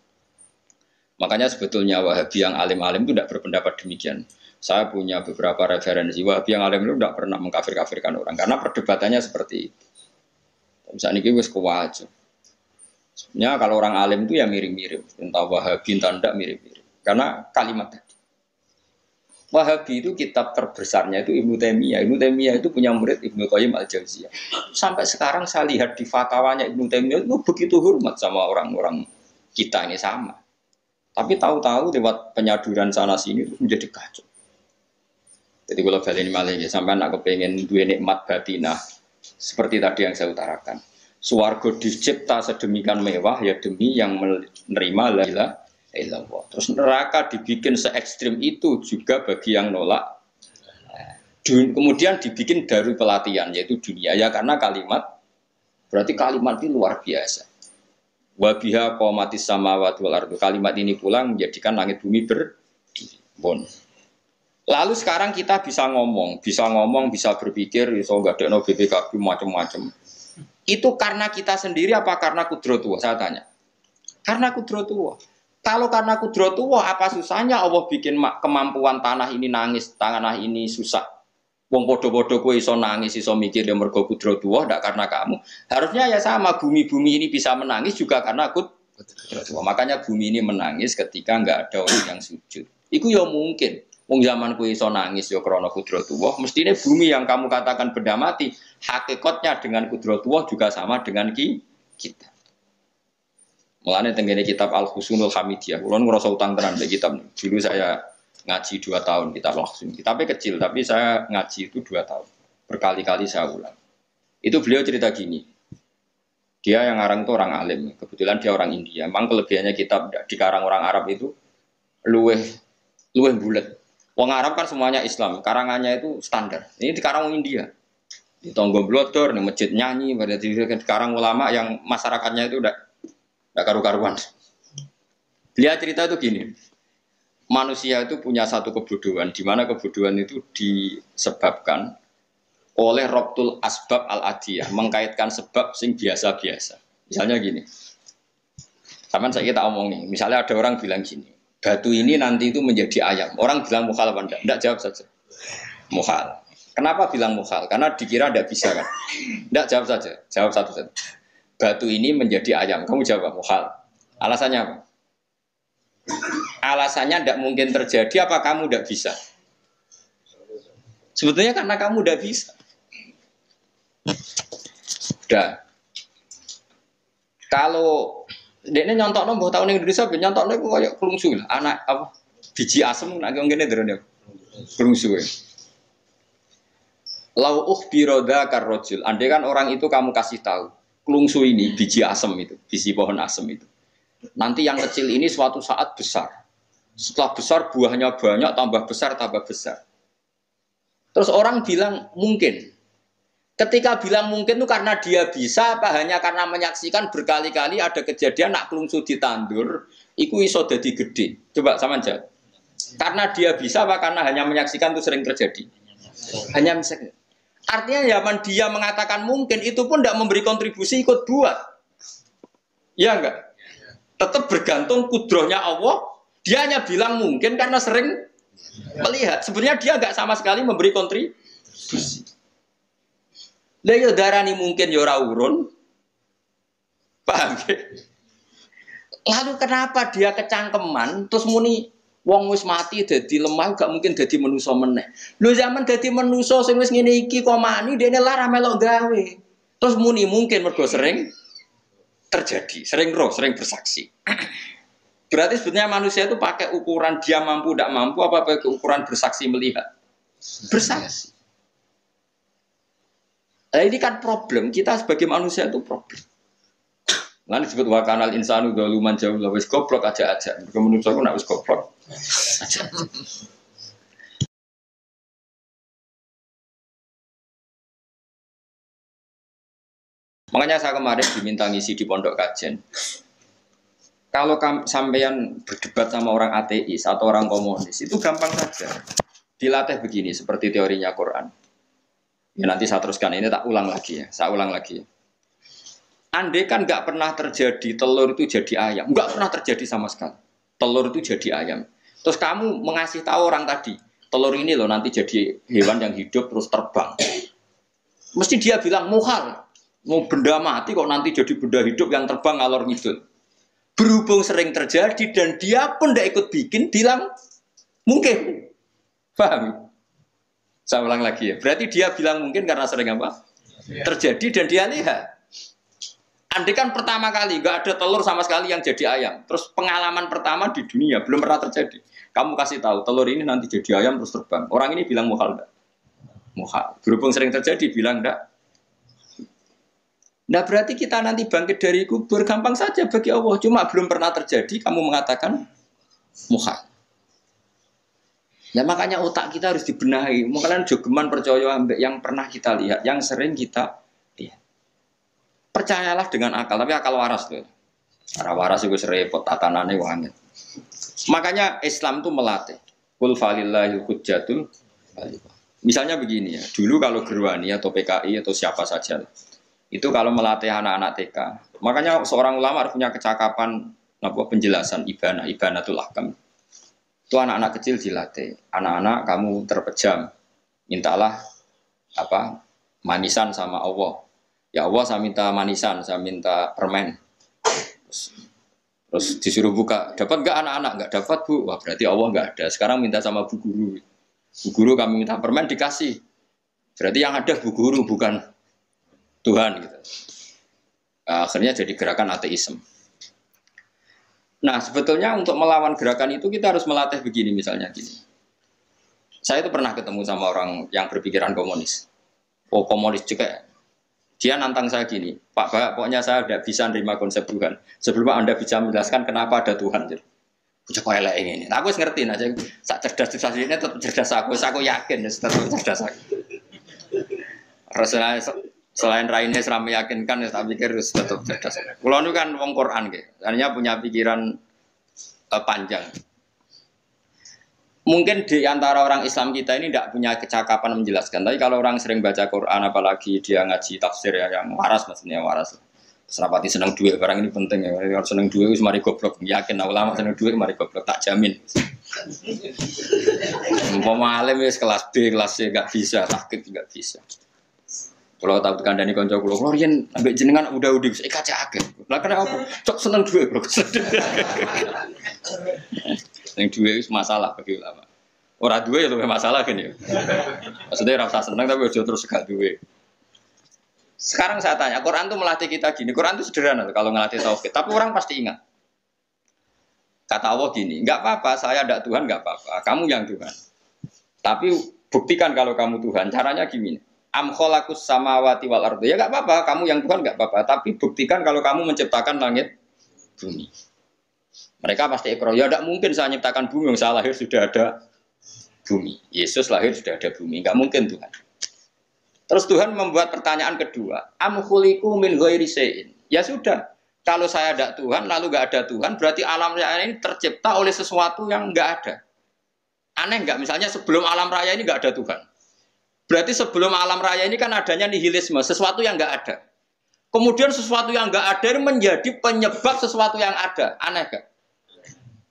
Makanya sebetulnya Wahabi yang alim-alim itu tidak berpendapat demikian. Saya punya beberapa referensi Wahabi yang alim itu tidak pernah mengkafir-kafirkan orang karena perdebatannya seperti itu. Misalnya ini wis kuwajib. Sebenarnya kalau orang alim itu ya mirip-mirip, entah Wahabi entah tidak mirip-mirip. Karena kalimat tadi. Wahabi itu kitab terbesarnya itu Ibnu Taimiyah. Ibnu Taimiyah itu punya murid Ibnu Qayyim Al-Jauziyah. Sampai sekarang saya lihat di fatwanya Ibnu Taimiyah itu begitu hormat sama orang-orang kita ini sama. Tapi tahu-tahu lewat penyaduran sana sini itu menjadi kacau. Jadi kalau balik ini malah ya, sampai nak kepengen dua nikmat batinah seperti tadi yang saya utarakan. Swarga dicipta sedemikian mewah ya demi yang menerima la ilaha illallah. Terus neraka dibikin se ekstrim itu juga bagi yang nolak. Kemudian dibikin dari pelatihan yaitu dunia ya karena kalimat berarti kalimat ini luar biasa. Wa biha qamatis samawati wal ardu. Kalimat ini pulang menjadikan langit bumi berdiri. Bon. Lalu sekarang kita bisa ngomong, bisa berpikir, iso ngadekno BPKB macam-macam. Itu karena kita sendiri apa karena kudratullah? Saya tanya. Karena kudratullah. Kalau karena kudratullah, apa susahnya Allah bikin kemampuan tanah ini nangis, tanah ini susah. Wong podo-podo kowe iso nangis, iso mikir ya mergo kudratullah, ndak karena kamu. Harusnya ya sama, bumi-bumi ini bisa menangis juga karena kudratullah. Makanya bumi ini menangis ketika enggak ada orang yang sujud. Iku ya mungkin. Wong zaman kowe iso nangis ya krana kudratullah, mestine bumi yang kamu katakan benda mati, hakikatnya dengan kudratullah juga sama dengan kita. Mulane tenggene kitab Al-Husnul Hamidiyah, kula ngrasa utang tenan mbek kitab. Dulu saya ngaji 2 tahun kitab Al-Husnul. Kitabnya kecil tapi saya ngaji itu 2 tahun. Berkali-kali saya ulang. Itu beliau cerita gini. Dia yang ngarang itu orang alim, kebetulan dia orang India. Memang kelebihannya kitab dikarang orang Arab itu luweh bulet. Wong Arab kan semuanya Islam, karangannya itu standar. Ini dikarang orang India. Di tonggo blodor, di masjid nyanyi, pada dikarang ulama yang masyarakatnya itu udah karu-karuan. Dia cerita itu gini, manusia itu punya satu kebodohan, di mana kebodohan itu disebabkan oleh robtul asbab al-adiyah, mengkaitkan sebab sing biasa-biasa. Misalnya gini, sama saya kita omong nih, misalnya ada orang bilang gini, batu ini nanti itu menjadi ayam. Orang bilang mukhal apa enggak? Enggak, jawab saja. Mukhal. Kenapa bilang mukhal? Karena dikira enggak bisa kan? Enggak, jawab saja. Jawab satu-satu. Batu ini menjadi ayam. Kamu jawab mukhal. Alasannya apa? Alasannya tidak mungkin terjadi. Apa kamu tidak bisa? Sebetulnya karena kamu tidak bisa. Udah. Kalau dia nyontok nombor tahun Indonesia, nyontok itu kayak kelungsu lah. Anak apa? Biji asem, nak ngene derene. Kelungsu. Lau ukhbiroda karrojul. Andai kan orang itu kamu kasih tahu. Kelungsu ini, biji asem itu, biji pohon asem itu. Nanti yang kecil ini suatu saat besar. Setelah besar buahnya banyak, tambah besar, tambah besar. Terus orang bilang mungkin. Ketika bilang mungkin itu karena dia bisa apa hanya karena menyaksikan berkali-kali ada kejadian nak kelungsu ditandur, iku iso dadi gede. Coba sama aja. Karena dia bisa apa karena hanya menyaksikan itu sering terjadi? Hanya menyaksikan. Artinya zaman dia mengatakan mungkin itu pun tidak memberi kontribusi ikut buat. Ya enggak? Tetap bergantung kudrohnya Allah. Dia hanya bilang mungkin karena sering melihat. Sebenarnya dia enggak sama sekali memberi kontribusi. Lah yo darani mungkin yo ora urun. Paham ya? Lalu kenapa dia kecangkeman terus muni wong wis mati dadi lemah gak mungkin dadi manusa meneh. Lho zaman dadi manusa sing wis ngene iki kok mani dene lara melok gawe. Terus muni mungkin mergo sering terjadi, sering roh, sering bersaksi. Berarti sebetulnya manusia itu pakai ukuran dia mampu tidak mampu apa pakai ukuran bersaksi melihat? Bersaksi. Nah, ini kan problem kita sebagai manusia itu problem. Lalu disebut wakanal insanu daluman jauh wis goblok aja. Menurut aku nak wis goblok aja. Makanya saya kemarin diminta ngisi di pondok kajian. Kalau sampean berdebat sama orang ateis atau orang komunis itu gampang saja. Dilatih begini seperti teorinya Quran. Ya nanti saya teruskan ini tak ulang lagi ya. Saya ulang lagi. Andai kan nggak pernah terjadi telur itu jadi ayam, nggak pernah terjadi sama sekali. Telur itu jadi ayam. Terus kamu mengasih tahu orang tadi, telur ini loh nanti jadi hewan yang hidup terus terbang. Mesti dia bilang muhal, mau benda mati kok nanti jadi benda hidup yang terbang ngalor ngidul. Berhubung sering terjadi dan dia pun tidak ikut bikin, bilang mungkin. Paham? Saya ulang lagi ya. Berarti dia bilang mungkin karena sering apa? Terjadi dan dia lihat. Andai kan pertama kali nggak ada telur sama sekali yang jadi ayam. Terus pengalaman pertama di dunia belum pernah terjadi. Kamu kasih tahu telur ini nanti jadi ayam terus terbang. Orang ini bilang muhal enggak? Muhal. Berhubung sering terjadi bilang enggak. Nah berarti kita nanti bangkit dari kubur gampang saja bagi Allah. Cuma belum pernah terjadi kamu mengatakan muhal. Ya makanya otak kita harus dibenahi. Makanya jogeman percaya ambek yang pernah kita lihat, yang sering kita lihat. Percayalah dengan akal, tapi akal waras tuh. Karena waras itu serempet tatanannya wangi. Makanya Islam itu melatih. Qul falillahil hujjatul baligh. Misalnya begini ya, dulu kalau Gerwani atau PKI atau siapa saja, itu kalau melatih anak-anak TK, makanya seorang ulama harus punya kecakapan penjelasan ibanatul ahkam. Itu anak-anak kecil dilatih. Anak-anak kamu terpejam, mintalah manisan sama Allah. Ya Allah saya minta manisan, saya minta permen. Terus disuruh buka, dapat nggak anak-anak? Nggak dapat bu. Wah berarti Allah nggak ada. Sekarang minta sama bu guru. Bu guru kami minta permen dikasih. Berarti yang ada bu guru bukan Tuhan. Gitu. Akhirnya jadi gerakan ateisme. Nah sebetulnya untuk melawan gerakan itu kita harus melatih begini misalnya gini. Saya itu pernah ketemu sama orang yang berpikiran komunis. Oh komunis juga. Dia nantang saya gini, Pak, pokoknya saya tidak bisa menerima konsep Tuhan. Sebelum Anda bisa menjelaskan kenapa ada Tuhan. Bocah kok elek ini. Aku wis ngerti aja. Sak cerdas ini tetap cerdas aku yakin tetap cerdas aku. Rasanya selain raine seram meyakinkan, saya pikir tetap cerdas. Kulo nu kan wong Quran nggih. Artinya punya pikiran panjang. Mungkin di antara orang Islam kita ini tidak punya kecakapan menjelaskan. Tapi kalau orang sering baca Quran, apalagi dia ngaji tafsir ya, yang waras maksudnya waras. Serapati seneng duit, barang ini penting ya. Kalau seneng duit, mari goblok. Yakin ulama seneng duit, mari goblok. Tak jamin. Umpama alim wis kelas B, kelas C nggak bisa, tahqiq nggak bisa. Kalau tahu kandani konco kulo, riyen ambek jenengan udah kaca akeh. Lah kenapa apa? Cok seneng duit, bro. Seneng duit itu masalah bagi ulama. Orang duit itu masalah kan ya. Maksudnya rasa seneng tapi udah terus gak duit. Sekarang saya tanya, Quran itu melatih kita gini. Quran itu sederhana kalau ngelatih tauhid, tapi orang pasti ingat. Kata Allah gini, nggak apa-apa, saya ada Tuhan nggak apa-apa, kamu yang Tuhan. Tapi buktikan kalau kamu Tuhan. Caranya gini. Am khalaqus samawati wal ardi. Ya enggak apa-apa, kamu yang Tuhan enggak apa-apa, tapi buktikan kalau kamu menciptakan langit bumi. Mereka pasti ikrar, ya enggak mungkin saya menciptakan bumi, saya lahir sudah ada bumi. Yesus lahir sudah ada bumi, enggak mungkin Tuhan. Terus Tuhan membuat pertanyaan kedua, am khuliqu min ghairi syai'in. Ya sudah, kalau saya ada Tuhan lalu nggak ada Tuhan, berarti alam raya ini tercipta oleh sesuatu yang nggak ada. Aneh nggak? Misalnya sebelum alam raya ini nggak ada Tuhan. Berarti sebelum alam raya ini kan adanya nihilisme, sesuatu yang nggak ada. Kemudian sesuatu yang nggak ada ini menjadi penyebab sesuatu yang ada. Aneh gak?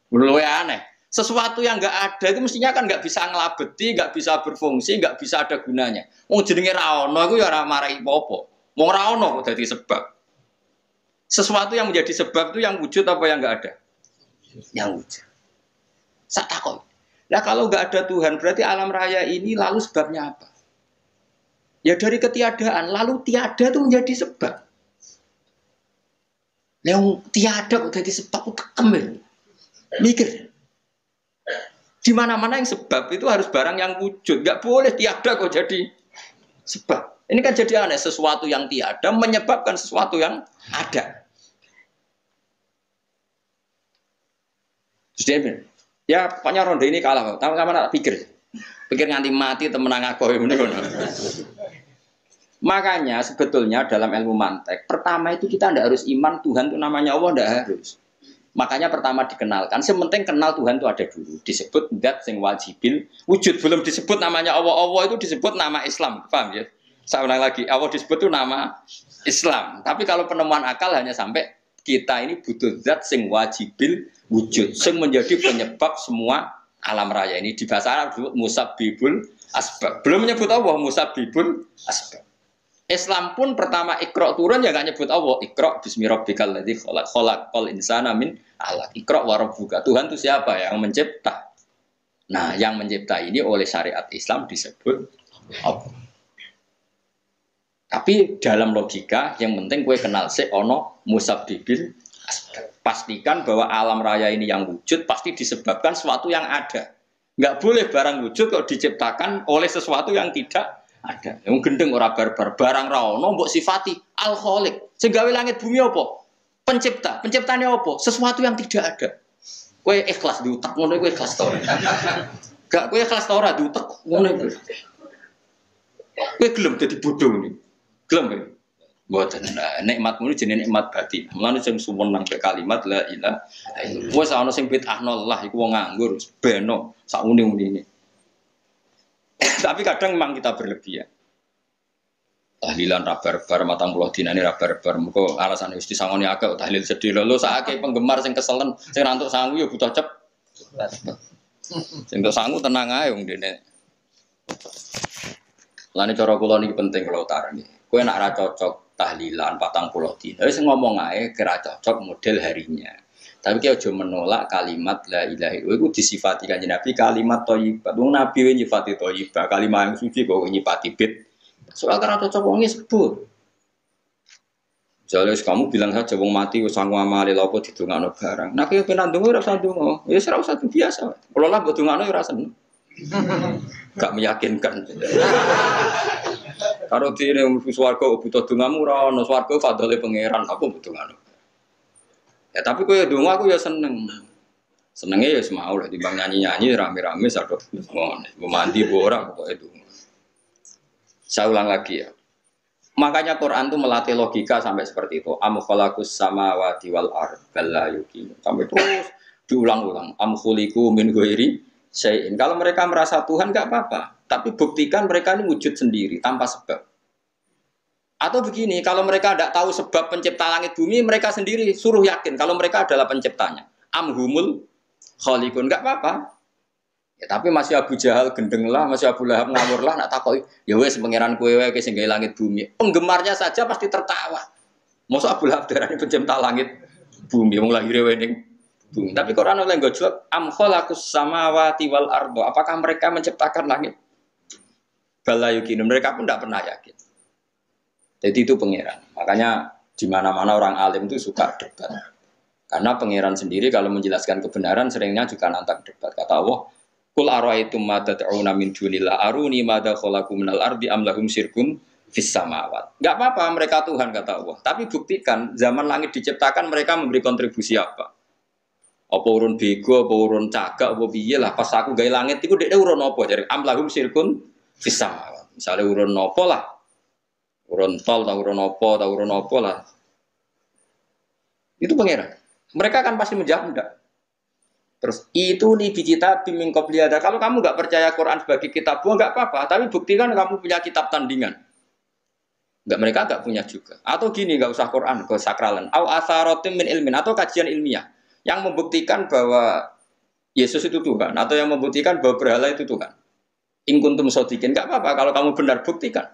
Belum aneh. Sesuatu yang nggak ada itu mestinya kan nggak bisa ngelabeti, nggak bisa berfungsi, nggak bisa ada gunanya. Mau jenenge raono itu ya ora marai popo. Mau raono kok jadi sebab. Sesuatu yang menjadi sebab itu yang wujud apa yang nggak ada? Yang wujud. Saya takut. Nah kalau nggak ada Tuhan berarti alam raya ini lalu sebabnya apa? Ya dari ketiadaan lalu tiada itu menjadi sebab. Yang tiada kok jadi sebab itu tekem. Mikir. Di mana-mana yang sebab itu harus barang yang wujud. Nggak boleh tiada kok jadi sebab. Ini kan jadi aneh. Sesuatu yang tiada menyebabkan sesuatu yang ada. Terus dia bilang, ya pokoknya ronde ini kalah. Sama-sama nak pikir. Pikir nganti mati temenang aku. Makanya sebetulnya dalam ilmu mantek, pertama itu kita tidak harus iman Tuhan itu namanya Allah, tidak harus. Makanya pertama dikenalkan, sementing kenal Tuhan itu ada dulu. Disebut dat sing wajibil wujud, belum disebut namanya Allah. Allah itu disebut nama Islam, paham ya? Saya ulang lagi, Allah disebut itu nama Islam. Tapi kalau penemuan akal hanya sampai kita ini butuh zat sing wajibil wujud, sing menjadi penyebab semua alam raya ini. Di bahasa Arab disebut musabbibul asbab. Belum menyebut Allah musabbibul asbab. Islam pun pertama Iqra turun ya nggak nyebut Allah. Iqra bismi rabbikal ladzi khalaq khalaqal insana min 'alaq. Iqra wa rabbuka. Tuhan itu siapa? Yang mencipta. Nah, yang mencipta ini oleh syariat Islam disebut Allah. Tapi dalam logika yang penting gue kenal ono musabbibil asbab. Pastikan bahwa alam raya ini yang wujud pasti disebabkan sesuatu yang ada. Nggak boleh barang wujud kok diciptakan oleh sesuatu yang tidak ada. Yang gendeng ora barbar, barang ra ono mbok sifati al-khaliq. Sing gawe langit bumi apa? Pencipta. Penciptane apa? Sesuatu yang tidak ada. Kowe ikhlas diutek ngono kowe ikhlas ta ora? Gak kowe ikhlas ta ora diutek ngono iku. Kowe gelem dadi bodho ngene. Gelem kowe. Mboten. Nah, nikmatmu iki jenenge nikmat batin. Mulane sing suwenang ke kalimat la ilaha illallah. Wes ana sing bid'ah Allah iku wong nganggur, beno sak muni-munine. Tapi kadang memang kita berlebihan. Tahlilan rabar-bar matang puluh dinane rabar-bar. Muga alasane wis disangoni akeh tahlil sedih lho sakake penggemar sing keselen, sing rantuk sangu ya butuh cep. Sing entuk sangu tenang ae wong dene. Lane cara kula niki penting kula utarani. Kowe nek ora cocok tahlilan 40 dina wis ngomong ae kira cocok model harinya. Tapi ki aja menolak kalimat la ilaha illallah iku disifati kanjeng Nabi kalimat thayyibah. Wong Nabi wis nyifati thayyibah, kalimat yang suci kok nyifati bid. Soal karena cocok wong sebut. Jadi kamu bilang saja wong mati wis sangu amale lha apa didongakno barang. Nek yo penan ndonga ora usah ndonga. Ya ora usah biasa. Kalau lah mbok dongakno ya ora seneng. Gak meyakinkan. Karo dene mlebu swarga butuh dongamu ora ono swarga fadhole pangeran apa mbok dongakno. Ya tapi kowe donga aku ya seneng. Senenge ya semau lah timbang nyanyi-nyanyi rame-rame sadok ngono. Mbok mandi mbok ora pokoke donga. Saya ulang lagi ya. Makanya Quran itu melatih logika sampai seperti itu. Am khalaqus samawati wal ardh la yuqin. Sampai terus diulang-ulang. Am khuliqu min ghairi syai'in. Kalau mereka merasa Tuhan enggak apa-apa, tapi buktikan mereka ini wujud sendiri tanpa sebab. Atau begini, kalau mereka tidak tahu sebab pencipta langit bumi, mereka sendiri suruh yakin kalau mereka adalah penciptanya. Amhumul khaliqun, enggak apa-apa. Ya, tapi masih Abu Jahal gendeng lah, masih Abu Lahab ngawur lah, nak takoi. Ya wes pangeran kowe wae sing gawe langit bumi. Penggemarnya saja pasti tertawa. Masa Abu Lahab darani pencipta langit bumi, wong lahir wening bumi. Tapi Quran oleh nggo jawab am khalaqus samawati wal ardo. Apakah mereka menciptakan langit? Bala yuqin, mereka pun tidak pernah yakin. Jadi itu pangeran. Makanya di mana-mana orang alim itu suka debat. Karena pangeran sendiri kalau menjelaskan kebenaran seringnya juga nantang debat. Kata Allah, "Qul ara'aytum ma tad'una min dunillah aruni madza khalaqu minal ardi am lahum syirkun fis samawat." Enggak apa-apa mereka Tuhan kata Allah. Tapi buktikan zaman langit diciptakan mereka memberi kontribusi apa? Apa urun bego, apa urun cagak, apa piye lah pas aku gawe langit iku dekne urun apa jare am lahum syirkun fis samawat. Misale urun apa lah urun tol, tahu urun apa lah. Itu pangeran. Mereka kan pasti menjawab enggak. Terus itu nih di kitab mingkop liada. Kalau kamu nggak percaya Quran sebagai kitab buah nggak apa-apa. Tapi buktikan kamu punya kitab tandingan. Enggak, mereka nggak punya juga. Atau gini, nggak usah Quran, ke sakralan. Au asarotim min ilmin, atau kajian ilmiah yang membuktikan bahwa Yesus itu Tuhan, atau yang membuktikan bahwa berhala itu Tuhan. In kuntum shodiqin, nggak apa-apa kalau kamu benar buktikan.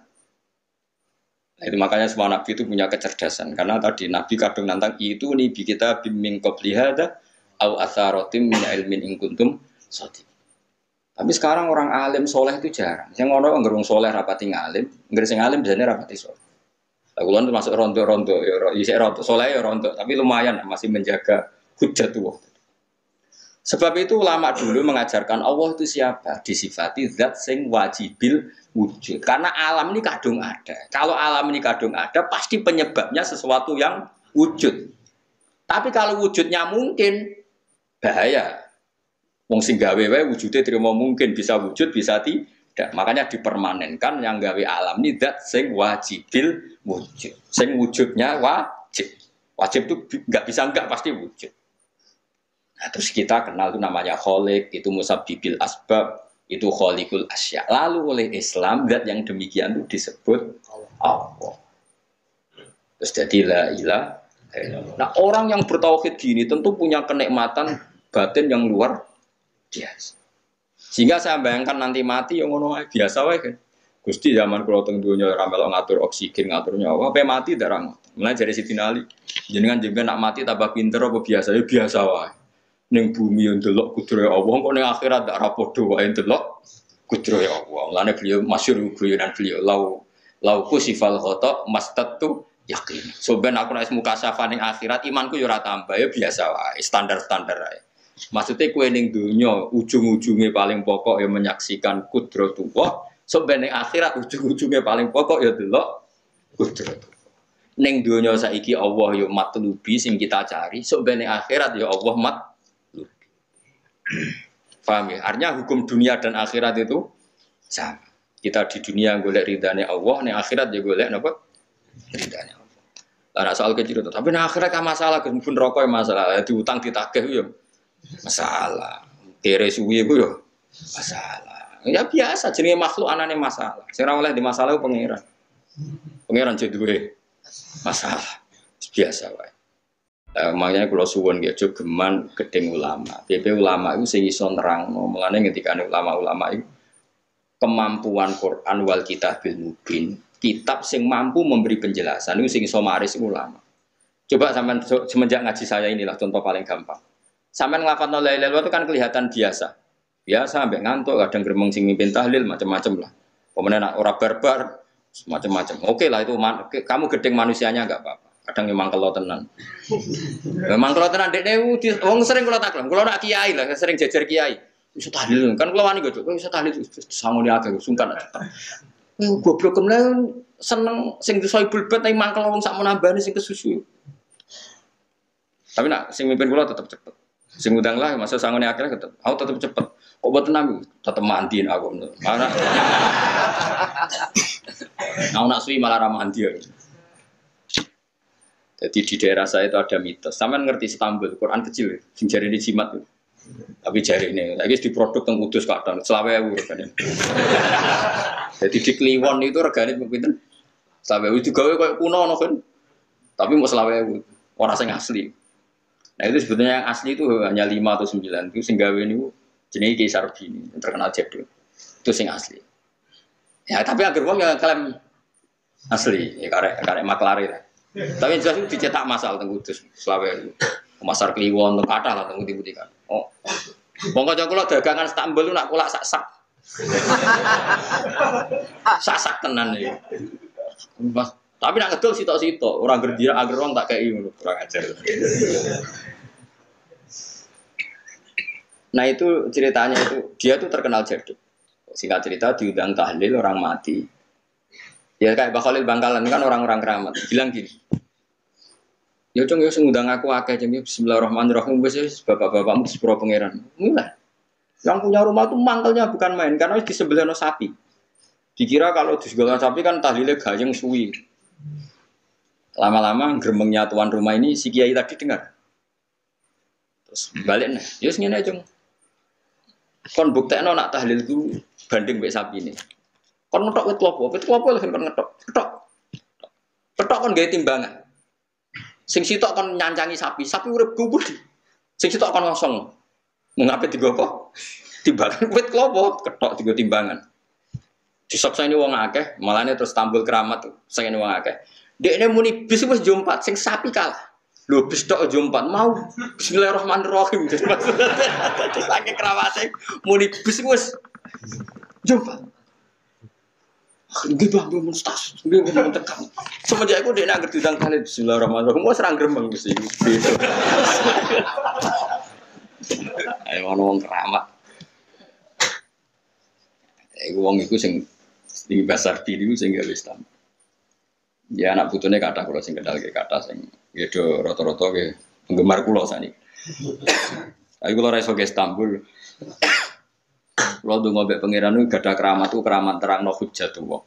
Nah, itu makanya semua nabi itu punya kecerdasan, karena tadi nabi kadung nantang itu nih kita min qabli hada au asarotim min ilmin in kuntum shodiqin. Tapi sekarang orang alim soleh itu jarang. Yang orang ngerung soleh rapati ngalim, ngerung ngalim biasanya rapati soleh. Lagulan itu masuk rontok-rontok, ya rontok soleh ya rontok, tapi lumayan masih menjaga hujjatullah. Sebab itu ulama dulu mengajarkan Allah itu siapa? Disifati zat sing wajibil wujud. Karena alam ini kadung ada. Kalau alam ini kadung ada, pasti penyebabnya sesuatu yang wujud. Tapi kalau wujudnya mungkin, bahaya. Wong sing gawe wae wujude terima mungkin bisa wujud bisa tidak. Makanya dipermanenkan yang gawe alam ini zat sing wajibil wujud. Sing wujudnya wajib. Wajib itu enggak bisa enggak pasti wujud. Nah, terus kita kenal itu namanya khaliq, itu musabbibil asbab, itu khaliqul asya. Lalu oleh Islam zat yang demikian itu disebut Allah. Terus jadi la ilaha illallah. Nah, orang yang bertauhid gini tentu punya kenikmatan batin yang luar biasa. Sehingga saya bayangkan nanti mati yang ngono biasa wae kan. Gusti zaman kula teng donya ora melok ngatur oksigen, ngatur nyawa, pe mati darang. Mulai dari Sidina Ali, jenengan nak mati tambah pinter apa biasa? Ya biasa wae. Ning bumi yo ndelok kudrohe Allah, kok ning akhirat ndak ra padha wae ndelok kudrohe Allah. Mulane beliau masyhur guyonan beliau lau kusifal khata mastatu yakin. So ben aku nek mukasafa ning akhirat imanku yo ora tambah ya biasa wae, standar-standar wae. Maksudnya kue ning dunia ujung-ujungnya paling pokok ya menyaksikan kudratullah. Sebenarnya akhirat ujung-ujungnya paling pokok ya delok kudratullah. Ning dunia saiki Allah ya matlubi sing kita cari. Sebenarnya akhirat ya Allah matlubi. Paham ya? Artinya hukum dunia dan akhirat itu sama. Kita di dunia golek ridane Allah, ning akhirat ya golek napa? Ridane Allah. Lah soal kecil itu, tapi ning akhirat kan masalah, pun rokok masalah, diutang ditagih ya. Masalah, kere suwi itu yo masalah. Ya biasa, jenenge makhluk anane masalah. Sing ora oleh di masalah pangeran. Pangeran duwe masalah. Biasa wae. Makanya kula suwun nggih aja geman gedeng ulama. PP ulama itu sing iso nerangno. Mulane ngendikane ulama-ulama itu kemampuan Quran wal kitabil mubin. Kitab sing mampu memberi penjelasan itu sing iso maris ulama. Coba sampean semenjak ngaji saya inilah contoh paling gampang. Sampai ngelafadzno la ilaha illallah itu kan kelihatan biasa. Biasa sampai ngantuk, kadang gremeng sing mimpin tahlil macam-macam lah. Pemenang nak ora barbar macam-macam. Oke lah itu kamu gedeng manusianya enggak apa-apa. Kadang memang kalau tenan. Memang kalau tenan dekne wong sering kula taklam. Kula nak kiai lah, sering jejer kiai. Iso tahlil kan kula wani kok. Iso tahlil sangone agak sungkan. Goblok kemen seneng sing soibul bet nang mangkel wong sak menambani sing kesusu. Tapi nak sing mimpin kula tetep cepet. Sing udang lah masa sangone akhirnya tetep. Aku tetep cepet. Kok boten nami tetep mandiin aku. Mana? Aku nak suwi malah ra mandi. Jadi di daerah saya itu ada mitos. Sampeyan ngerti Istanbul, Quran kecil, sing jarine jimat. Tapi jarine lagi di produk teng Kudus kadang 20.000 regane. Jadi di Kliwon itu regane pinten? 20.000 digawe koyo kuno ngono kan. Tapi mau 20.000 ora sing asli. Nah itu sebetulnya yang asli itu hanya 5 atau 9. Itu sing gawe niku jenenge Kaisar Bini, terkenal jadul. Itu sing asli. Ya tapi agar wong yang klaim asli, ya karek maklare. Tapi jelas itu dicetak masal teng Kudus, Selawe. Pasar Kliwon teng kathah lah teng pundi-pundi kan. Oh. Wong kanca kula dagangan Istanbul lu nak kulak sak-sak. Sak-sak tenan iki. Tapi nak ngedol sitok-sitok, orang gerdira agar wong tak kei ngono, kurang ajar. Nah itu ceritanya itu dia tuh terkenal jadul. Singkat cerita diundang tahlil orang mati. Ya kayak Mbah Khalil Bangkalan kan orang-orang keramat. Bilang gini. Ya cung yo ngundang aku akeh jeng bismillahirrahmanirrahim wis bapak-bapakmu di sepuro pangeran. Mulai. Yang punya rumah tuh mangkelnya bukan main karena di sebelahnya sapi. Dikira kalau di sebelah sapi kan tahlilnya gayeng suwi. Lama-lama gremengnya tuan rumah ini si kiai tadi dengar. Terus balik nih, yus ngene aja. Kon buktekno nak tahlil itu banding mbek sapi ini. Kon ngetok wit klopo lho kon ngetok. Ketok kon gawe timbangan. Sing sitok kon nyancangi sapi urip gugur. Sing sitok kon ngosong. Mengape digo apa? Timbangan wit klopo, ketok digo timbangan. Disoksa ini wong akeh, malahnya terus tampil keramat tuh, sing wong akeh. Dekne muni bis wis jompat, sing sapi kalah. Lho bis tok jompat mau bismillahirrahmanirrahim. Terus akeh keramate muni bis wis jompat. Nggih Bang mustas, nggih tekan. Semenjak aku dekne anggere diundang kali bismillahirrahmanirrahim, wis ra gremeng mesti. Ayo ono wong keramat. Iku wong iku sing di pasar diri sing gawe Islam. Ya anak putune kathah kula sing kendal ke kathah sing ya do rata-rata ke penggemar kula saniki. Ayo kula ra iso ke Istanbul. Kula ndonga mbek pangeran niku gadah keramat ku keramat terangno hujjatullah.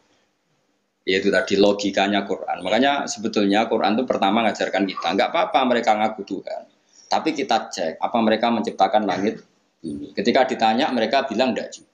Yaitu tadi logikanya Quran. Makanya sebetulnya Quran itu pertama ngajarkan kita, enggak apa-apa mereka ngaku Tuhan. Tapi kita cek apa mereka menciptakan langit ini. Ketika ditanya mereka bilang enggak juga.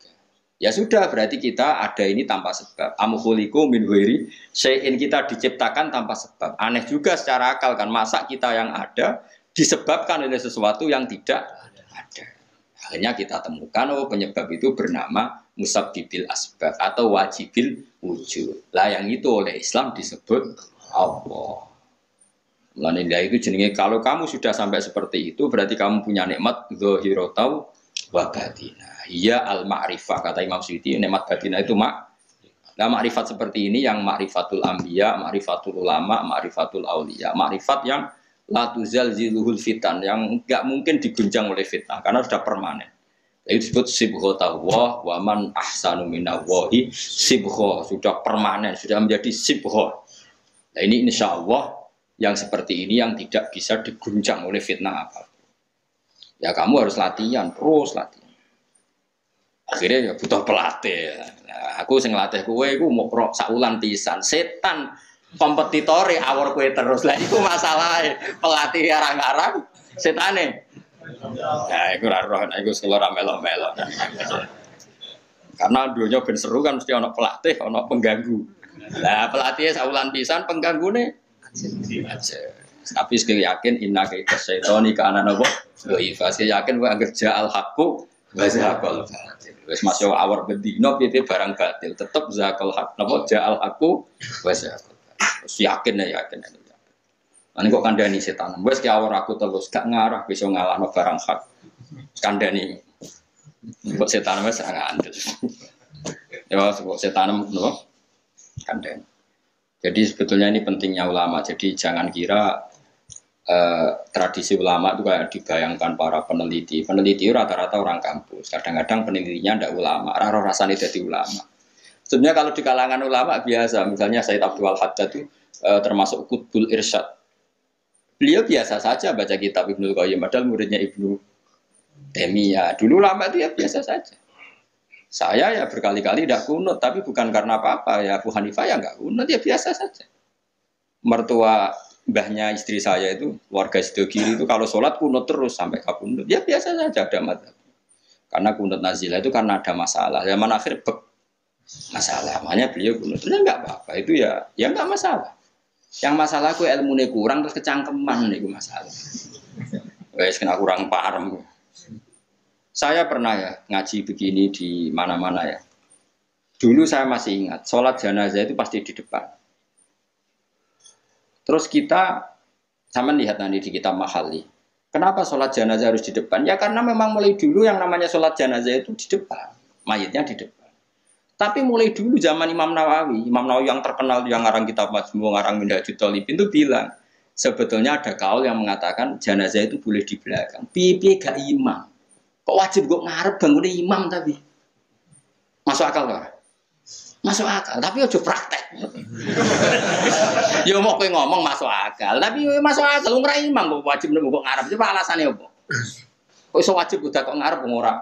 Ya sudah, berarti kita ada ini tanpa sebab. Amkhuliku min ghairi syai'in, kita diciptakan tanpa sebab. Aneh juga secara akal kan, masa kita yang ada disebabkan oleh sesuatu yang tidak ada. Akhirnya kita temukan penyebab itu bernama musabbibil asbab atau wajibil wujud. Lah yang itu oleh Islam disebut Allah. Lanillah itu jenenge kalau kamu sudah sampai seperti itu berarti kamu punya nikmat zahiratan wa batinah. Iya al-ma'rifah, kata Imam Suyuti, nikmat batinah itu nah ma'rifat seperti ini yang ma'rifatul anbiya, ma'rifatul ulama, ma'rifatul auliya, ma'rifat yang la tuzalziluhul fitan, yang enggak mungkin diguncang oleh fitnah karena sudah permanen. Itu disebut sibghatullah wa man ahsanu minallahi sibghah, sudah permanen, sudah menjadi sibghah. Nah ini insyaallah yang seperti ini yang tidak bisa diguncang oleh fitnah apa. Ya kamu harus latihan, terus latihan. Akhirnya ya butuh pelatih. Nah, aku sing latih kowe iku mau rok saulan pisan. Setan kompetitore awor kowe terus. Lah iku masalahe. Pelatih arang-arang setane. Nah, iku ora roh, iku sekolah melo-melo. Karena dunia ben seru kan mesti ana pelatih, ana pengganggu. Lah pelatih saulan pisan penggangune aja. Tapi sekali yakin inna kaita syaitoni ka ana napa? Doifa. Saya yakin kowe anggere ja'al haqqu wa zahaqal batil. Wis masuk awar bedino piye barang batil tetep zakal hak napa ja'al haqqu wa zahaqal. Terus yakin. Nanti kok kandhani setan. Wis ki awar aku terus gak ngarah bisa ngalahno barang hak. Kandhani. Kok setan wis ra ngandel. Ya kok setan napa? Kandhani. Jadi sebetulnya ini pentingnya ulama. Jadi jangan kira tradisi ulama itu kayak dibayangkan para peneliti. Peneliti rata-rata orang kampus. Kadang-kadang penelitinya tidak ulama. Raro rasanya jadi ulama. Sebenarnya kalau di kalangan ulama biasa. Misalnya Sayyid Abdul Haddad itu termasuk Qutbul Irsyad. Beliau biasa saja baca kitab Ibnul Qayyim. Padahal muridnya Ibnu Taimiyah. Dulu ulama itu ya biasa saja. Saya ya berkali-kali tidak kunut. Tapi bukan karena apa-apa. Ya Abu Hanifah ya nggak kunut. Ya biasa saja. Mertua mbahnya istri saya itu warga Sidogiri itu kalau sholat kunut terus sampai kabundut ya biasa saja ada madzhab karena kunut nazilah itu karena ada masalah zaman akhir masalah makanya beliau kunut terus nggak apa-apa itu ya nggak masalah yang masalah aku ilmunya kurang terus kecangkeman itu masalah wes kena kurang paham saya pernah ya ngaji begini di mana-mana ya dulu saya masih ingat sholat jenazah itu pasti di depan. Terus kita sama lihat nanti di kitab Mahali. Kenapa sholat jenazah harus di depan? Ya karena memang mulai dulu yang namanya sholat jenazah itu di depan. Mayitnya di depan. Tapi mulai dulu zaman Imam Nawawi yang terkenal yang ngarang kitab Majmu', ngarang Minhajul Talibin itu bilang. Sebetulnya ada kaul yang mengatakan jenazah itu boleh di belakang. Piye gak imam. Kok wajib kok ngarep bangunnya imam tapi. Masuk akal gak? Masuk akal, tapi ojo praktek. Ya mau kowe ngomong masuk akal, tapi masuk akal ora imam kok wajib nemu kok ngarep. Coba alasane opo? Kok iso wajib udah kok ngarep ora?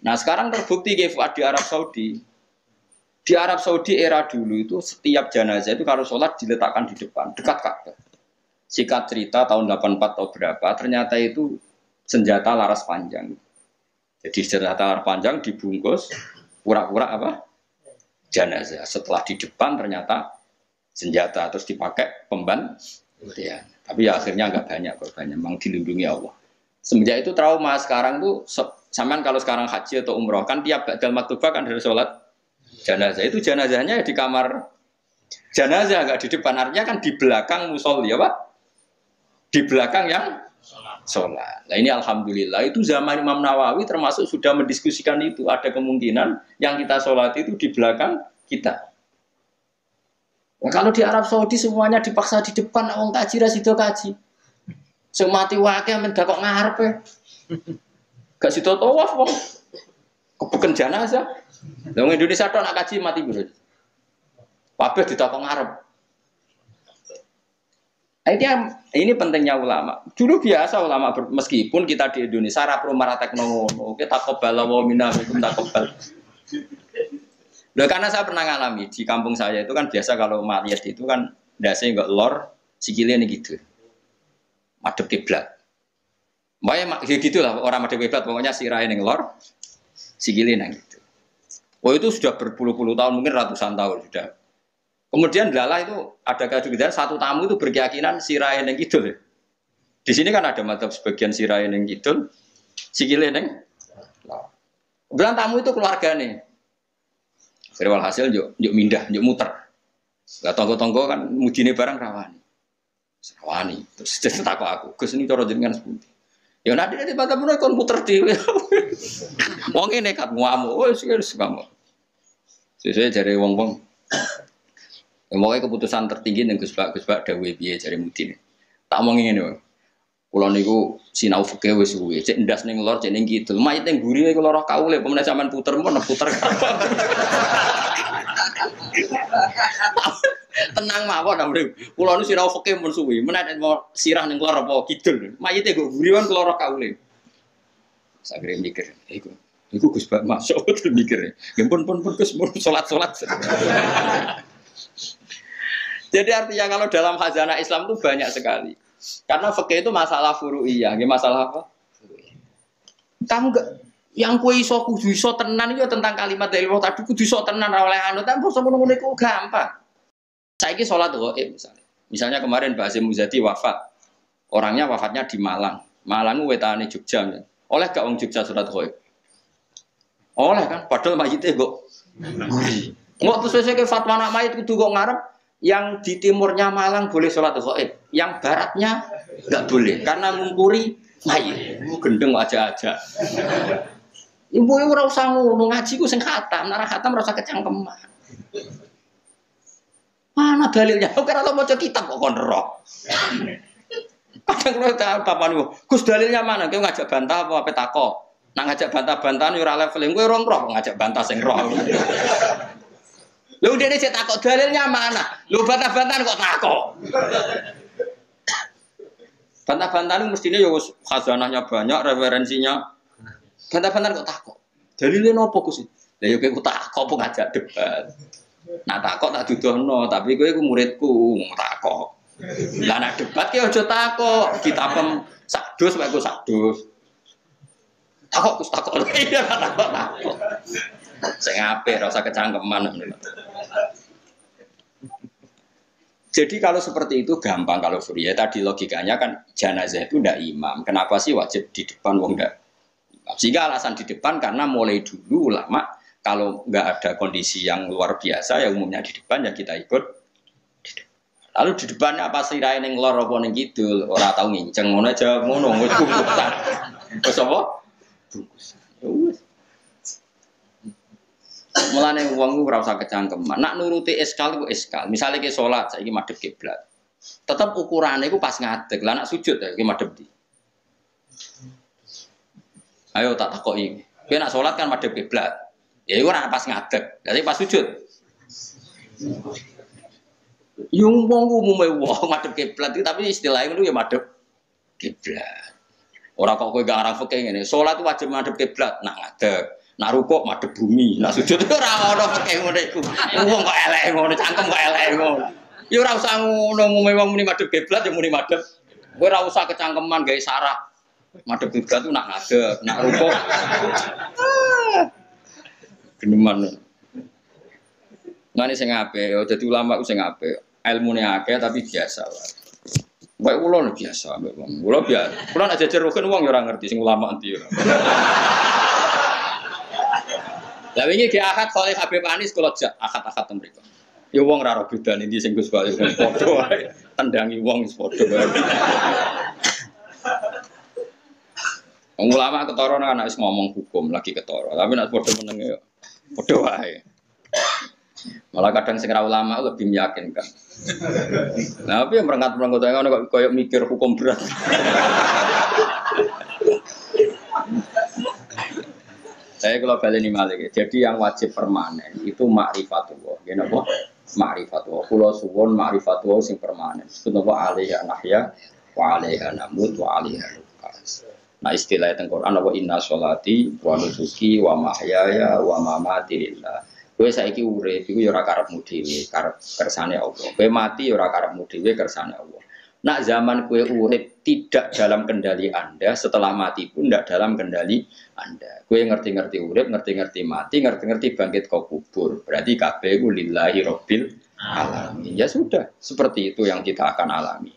Nah, sekarang terbukti Fuad di Arab Saudi. Di Arab Saudi era dulu itu setiap jenazah itu kalau sholat diletakkan di depan, dekat Ka'bah. Singkat cerita tahun 84 atau berapa, ternyata itu senjata laras panjang. Jadi senjata laras panjang dibungkus pura-pura apa? Jenazah. Setelah di depan ternyata senjata terus dipakai pembantian. Tapi ya akhirnya enggak banyak korbannya, memang dilindungi Allah. Semenjak itu trauma sekarang tuh sampean kalau sekarang haji atau umroh kan tiap ba'dal maktubah kan ada sholat jenazah. Itu jenazahnya di kamar jenazah enggak di depan, artinya kan di belakang musolli ya Pak. Di belakang yang sholat. Nah ini alhamdulillah itu zaman Imam Nawawi termasuk sudah mendiskusikan itu. Ada kemungkinan yang kita sholat itu di belakang kita. Nah, kalau di Arab Saudi semuanya dipaksa di depan, orang kaji rasido kaji. Semati wakil mendak kok ngarepe. Gak sido tawaf wong. Kebuken jenazah. Wong Indonesia tok nak kaji mati biro. Kabeh ditakok ngarep. Ini pentingnya ulama. Dulu biasa ulama meskipun kita di Indonesia ra perlu maratek ngono. Kita takobal wa minna minkum takobal. Loh, karena saya pernah ngalami di kampung saya itu kan biasa kalau mayat itu kan ndase enggak lor sikile ini gitu. Madhep kiblat. Mbaya gitulah orang madhep kiblat pokoknya sirahe ning lor sikile nang gitu. Oh itu sudah berpuluh-puluh tahun mungkin ratusan tahun sudah. Kemudian lala itu ada kejutan satu tamu itu berkeyakinan sirahe ning kidul. Di sini kan ada madhab sebagian sirahe ning kidul, sikile ning lor. Kemudian tamu itu keluargane. Serwal hasil yuk mindah, yuk muter. Lah tonggo-tonggo kan mudine barang rawani. Rawani. Terus takok aku, Gus ini cara jenengan sepundi. Ya nanti batam menawa kon muter dhewe. Wong ngene nekat ngamuk, wis ngamuk. Sesuk jare wong-wong. Ya moga keputusan tertinggi ning Gus Pak dawuhe piye jare mudine. Tak omong ngene wae. Kula niku sinau fikih wis suwe, cek ndas ning lor, cek ning kidul. Mayit ning mburi kula roh kaule, pemene sampean puter puter. Tenang mawon amrih. Kula niku sinau fikih mun suwe, menawa mau sirah ning lor apa kidul. Mayite nggo mburi kan kula roh kaule. Sagere mikir, iku Gus Bak masuk betul mikir. Nggih pun Gus mun salat-salat. Jadi artinya kalau dalam khazanah Islam itu banyak sekali. Karena fikih itu masalah furu'iyah, masalah apa? Kamu enggak yang kue iso kudu iso tenan itu tentang kalimat dari Allah tadi kudu iso tenan ra oleh anu tapi ngono-ngono iku gampang. Saiki salat ghaib misalnya. Misalnya kemarin Mbak Hasyim Muzadi wafat. Orangnya wafatnya di Malang. Malang wetane Jogja. Oleh gak wong Jogja salat ghaib? Oleh kan padahal mayite kok guri. Engko terus wis fatwa anak mayit kudu kok ngarep yang di timurnya Malang boleh sholat ghaib, yang baratnya nggak boleh karena mengkuri mayit. Gendeng aja. Ibu ora usah ngono ngaji ku sing khatam, nek khatam ora usah kecangkeman. Mana dalilnya? Kok ora maca kitab kok kon roh. Kadang kula tak papan Gus dalilnya mana? Kowe ngajak bantah apa takok? Nak ngajak bantah-bantahan yo ora level kowe ora roh ngajak bantah sing roh. Lu dia cek takok dalilnya mana? Lu bantah-bantahan kok takok? Bantah-bantahan mestinya ya khazanahnya banyak, referensinya. Bantah-bantahan kok takok? Dalilnya nopo Gus? Lah yo kowe takok apa ngajak debat. Nak takok tak dudohno, tapi kowe iku muridku takok. Lah nak debat ki aja takok, kitabem sakdus wae ku sakdus. Takok Gus takok. Iya takok. Sing apik ora usah kecangkeman. Jadi kalau seperti itu gampang kalau Surya tadi logikanya kan jenazah itu ndak imam. Kenapa sih wajib di depan wong ndak? Sehingga alasan di depan karena mulai dulu ulama kalau nggak ada kondisi yang luar biasa ya umumnya di depan ya kita ikut. Lalu di depannya apa sih ning lor apa ning kidul ora tau nginceng ngono aja ngono wis bungkusan. Wis apa? Bungkusan. Mulane wong ora usah kecangkeman. Nak nuruti eskal iku eskal. Misale ke salat saiki madhep kiblat. Tetep ukurane iku pas ngadeg. Lah nak sujud iki madhep ndi? Ayo tak takoki. Kowe nak salat kan madhep kiblat. Ya iku ora pas ngadeg. Jadi pas sujud. Yung wong umume wong madhep kiblat iki tapi istilahnya ngono ya madhep kiblat. Ora kok kowe gak arang fikih ngene. Salat wajib madhep kiblat nak ngadeg. Nak rukuk madhep bumi, nak sujud ora ono peke ngono iku. Wong kok elek ngono, cangkem kok elek ngono. Ya ora usah ngono, wong muni madhep kiblat ya muni madhep. Kowe ora usah kecangkeman gawe syarat. Madhep kiblat ku nak ngadeg, nak rukuk. Geneman. Ngene sing apik, dadi ulama ku sing apik. Ilmune akeh tapi biasa wae. Mbak kula biasa, mbak wong. Kula biasa. Kula nek jejer rukun wong ya ora ngerti sing ulama endi ya. Lah wingi di akad Khalil Habib Anis kula jak akad-akad ten mriku. Ya wong ora ora bedane ndi sing Gus Bali padha wae. Tendangi wong wis padha wae. Wong ulama ketara nek anak wis ngomong hukum lagi ketara, tapi nek padha meneng ya padha wae. Malah kadang sing ra ulama lebih meyakinkan. Nah, tapi yang merangkat-merangkat ngono kok koyo mikir hukum berat. Saya kalau baleni malih. Jadi yang wajib permanen itu ma'rifatullah. Ya napa? Ma'rifatullah. Kula suwun ma'rifatullah sing permanen. Sebab alaiha nahya wa alaiha namut wa alaiha nukas. Nah istilah teng Quran wa inna sholati wa nusuki wa mahyaya wa mamati lillah. Kowe saiki urip iku ya ora karepmu dhewe, karep kersane Allah. Kowe mati ya ora karepmu dhewe, kersane Allah. Nak zaman kowe urip tidak dalam kendali Anda, setelah mati pun tidak dalam kendali Anda. Kowe ngerti-ngerti urip, ngerti-ngerti mati, ngerti-ngerti bangkit ke kubur. Berarti kabeh iku lillahi rabbil alamin. Ya sudah, seperti itu yang kita akan alami.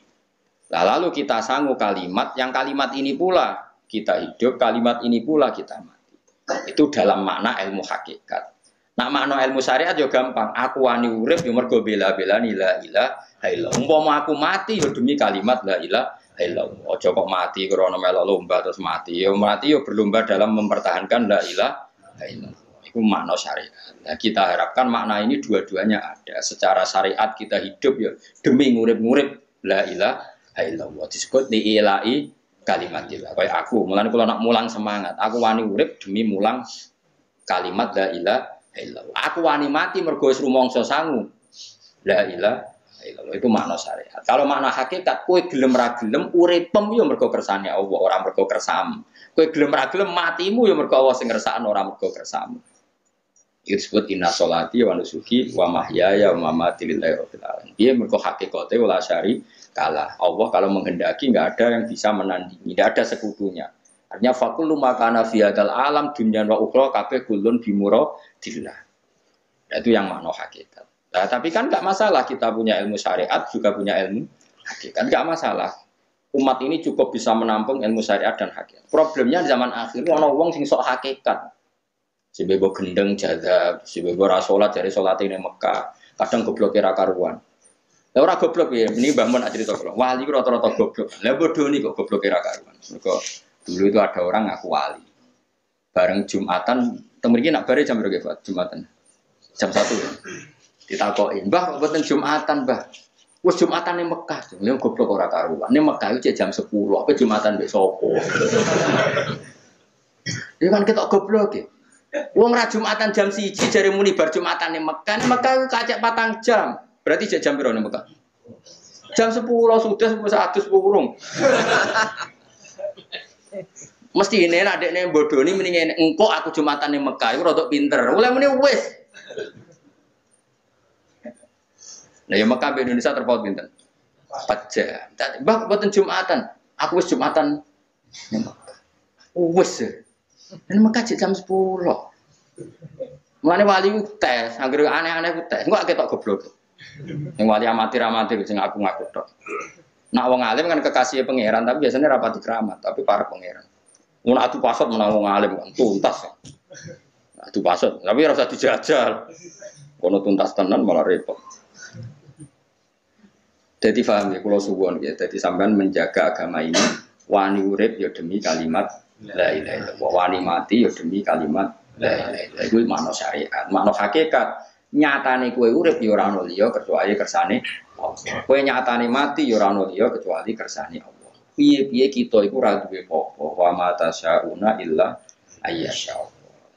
Nah, lalu kita sanggup kalimat, yang kalimat ini pula kita hidup, kalimat ini pula kita mati. Itu dalam makna ilmu hakikat. Nah makna ilmu syariat yo gampang. Aku wani urip yo mergo bela-belani la ilaha illallah. Umpama aku mati yo demi kalimat la ilaha illallah. Aja kok mati krana melok lomba terus mati. Yo mati yo berlomba dalam mempertahankan la ilaha illallah. Itu makna syariat. Nah, kita harapkan makna ini dua-duanya ada. Secara syariat kita hidup yo demi ngurip-ngurip la ilaha illallah. Disebut diilai kalimatillah. Kayak aku, mulane kula nak mulang semangat. Aku wani urip demi mulang kalimat la ilaha illallah. Aku wani mati mergo wis rumangsa sangu. La ilaha illallah itu makna syariat. Kalau makna hakikat, kowe gelem ra gelem uripem yo mergo kersane Allah, ora mergo kersamu. Kowe gelem ra gelem matimu yo mergo Allah sing ngersakno, ora mergo kersamu. Itu disebut inna sholati wa nusuki wa mahyaya wa mamati lillahi rabbil alamin. Dia mergo hakikate wala syari kalah. Allah kalau menghendaki enggak ada yang bisa menandingi, tidak ada sekutunya. Artinya fakullu makana fi hadzal alam dunya wa ukhra kabeh kullun bimuradillah. Itu yang makna hakikat. Nah, tapi kan enggak masalah kita punya ilmu syariat juga punya ilmu hakikat. Enggak masalah. Umat ini cukup bisa menampung ilmu syariat dan hakikat. Problemnya di zaman akhir ana wong sing sok hakikat. Si bebo gendeng jadab, si bebo ra salat jare salate ning Mekah. Kadang goblok ra karuan. Lah ora goblok ya, ini Mbah Mun cerita kula. Wali ku rata-rata goblok. Lah bodho niku kok goblok ra karuan. Mergo dulu itu ada orang ngaku wali. Bareng Jumatan, temen nak bare jam berapa Pak? Jumatan. Jam 1 ya. Ditakoki, "Mbah, kok mboten Jumatan, Mbah?" Wes Jumatan ning Mekah. Lha goblok ora karuan. Ning Mekah itu jam 10, apa Jumatan mbek sapa? Ya kan ketok goblok e. Wong ra Jumatan jam 1 jare muni bar Jumatan ning Mekah. Mekah kacek 4 jam. Berarti jam piro ning Mekah? Jam 10 sudah 100 burung. Mesti ini adekne bodoni mendingan engko aku Jumatan ning Mekah iku rada pinter. Oleh muni wis. Nah ya Mekah be Indonesia terpaut pinten? 4 jam. Mbah mboten Jumatan. Aku wis Jumatan ning Mekah. Wis. Ning Mekah jam 10. Mulane wali ku tes, anggere aneh-aneh ku tes. Engko ketok goblok. Yang wali amatir-amatir sing aku ngaku tok. Nak wong alim kan kekasih pangeran, tapi biasanya rapati keramat, tapi para pangeran. Mun adu pasot menang wong alim kan tuntas. Adu pasot, tapi ora usah dijajal. Kono tuntas tenan malah repot. Jadi paham ya, kalau suwon ya. Jadi sampean menjaga agama ini, wani urip ya demi kalimat la ilaha illallah, wani mati ya demi kalimat la ilaha illallah. Itu makna syariat, makna hakikat. Nyatane kowe urip ya ora ono liya kecuali kersane Allah. Kowe nyatane mati ya ora ono liya kecuali kersane Allah. Piye-piye kita iku ora duwe apa-apa. Wa ma tasyauna illa ayyasha.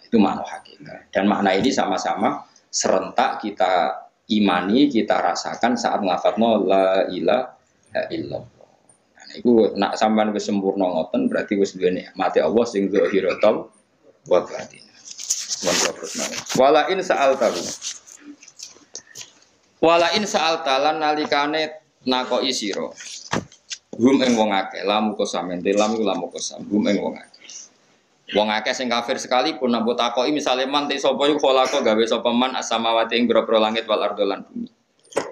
Itu makna hakikat. Dan makna ini sama-sama serentak kita imani, kita rasakan saat nglafadzno la ilaha illallah. Nah iku nak sampean wis sempurna ngoten berarti wis duwe nikmate Allah sing zahiratul wa batin. Wala in sa'altahu. Wala in sa'altalan nalikane nakoki sira. Hum ing wong akeh, lamu kosamen, lam iku lamu kosam, hum ing wong akeh. Wong akeh sing kafir sekalipun nek mbok takoki misale man te sapa iku kholaqo gawe sapa man as-samawati ing boro-boro langit wal ardo lan bumi.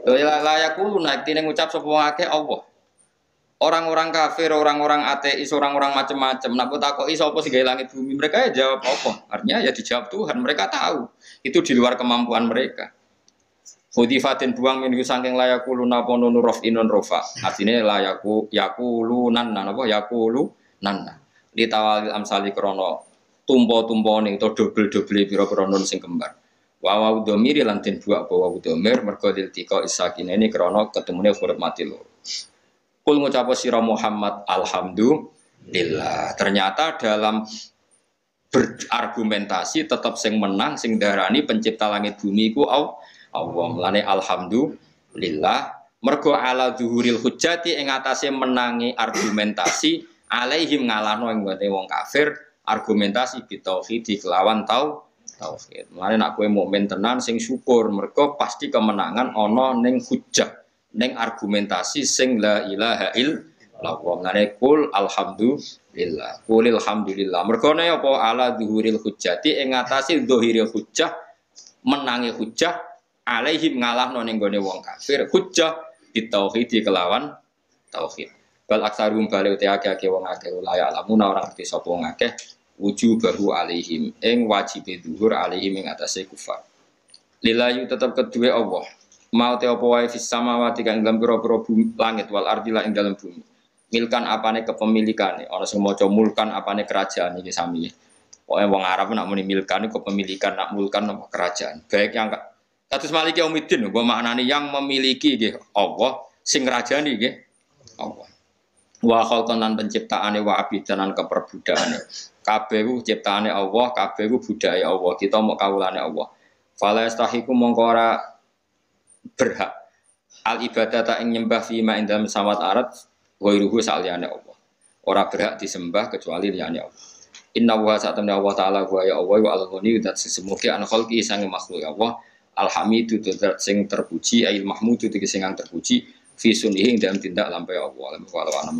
La yaqulu nek tine ngucap sapa wong akeh Allah. Orang-orang kafir, orang-orang ateis, orang-orang macam-macam. Nak takoki sapa sing gawe langit bumi, mereka ya jawab apa? Artinya ya dijawab Tuhan. Mereka tahu itu di luar kemampuan mereka. Hudifatin buang minggu saking layakuluna ponunu rof inon rofa. Artinya layaku yakulunan apa yakulunan. Ditawali amsali krono tumpo-tumpo ning to dobel-dobel pira-pira nun sing kembar. Wa wa domir lan den buak bawa domir mergo diltika isakine ini krono ketemune huruf mati loro. Kul ngucap sira Muhammad alhamdulillah. Ternyata dalam berargumentasi tetap sing menang sing darani pencipta langit bumi ku Allah. Mulane alhamdulillah mergo ala zuhuril hujjati ing atase menangi argumentasi alaihim ngalahno ing wong kafir argumentasi bitauhid kelawan tauhid. Mulane nek kowe mukmin tenan sing syukur mergo pasti kemenangan ana ning hujjah. Neng argumentasi sing la ilaha illallah. Ngene kul alhamdulillah. Kulil alhamdulillah. Mergone apa ala zuhuril hujjati ing ngatasi zahiril hujjah menangi hujjah alaihim ngalahno ning gone wong kafir hujjah ditauhidi kelawan tauhid. Bal aksarum bali uti akeh wong akeh layak lamuna ora ngerti sapa wong akeh wujubahu alaihim ing wajibe zuhur alaihim ing atase kufar. Lillahi tetap kedue Allah. Mau te apa wae fis samawati kang dalam pira-pira langit wal ardi lan ing dalam bumi. Milkan apane kepemilikane, ana sing maca mulkan apane kerajaan iki sami. Pokoke wong Arab nak muni milkan iku kepemilikan, nak mulkan apa kerajaan. Baik yang kados Maliki Yaumiddin nggo maknane yang memiliki nggih Allah, sing ngrajani nggih Allah. Wa khalqan lan penciptaane wa abidanan keperbudakane. Kabeh ku ciptaane Allah, kabeh ku budaya Allah. Kita mau kawulane Allah. Fala yastahiku mongko ora berhak al ibadah ing nyembah fi ma indam samawat arat ghairuhu saliyane Allah. Ora berhak disembah kecuali liyane Allah. Inna wa sa'tamna Allah taala wa ya Allah wa al-ghani dat sesemuge an khalqi sang makhluk Allah alhamidu dat sing terpuji ail mahmudu sing terpuji fi sunnihi dalam tindak lampah Allah wa ala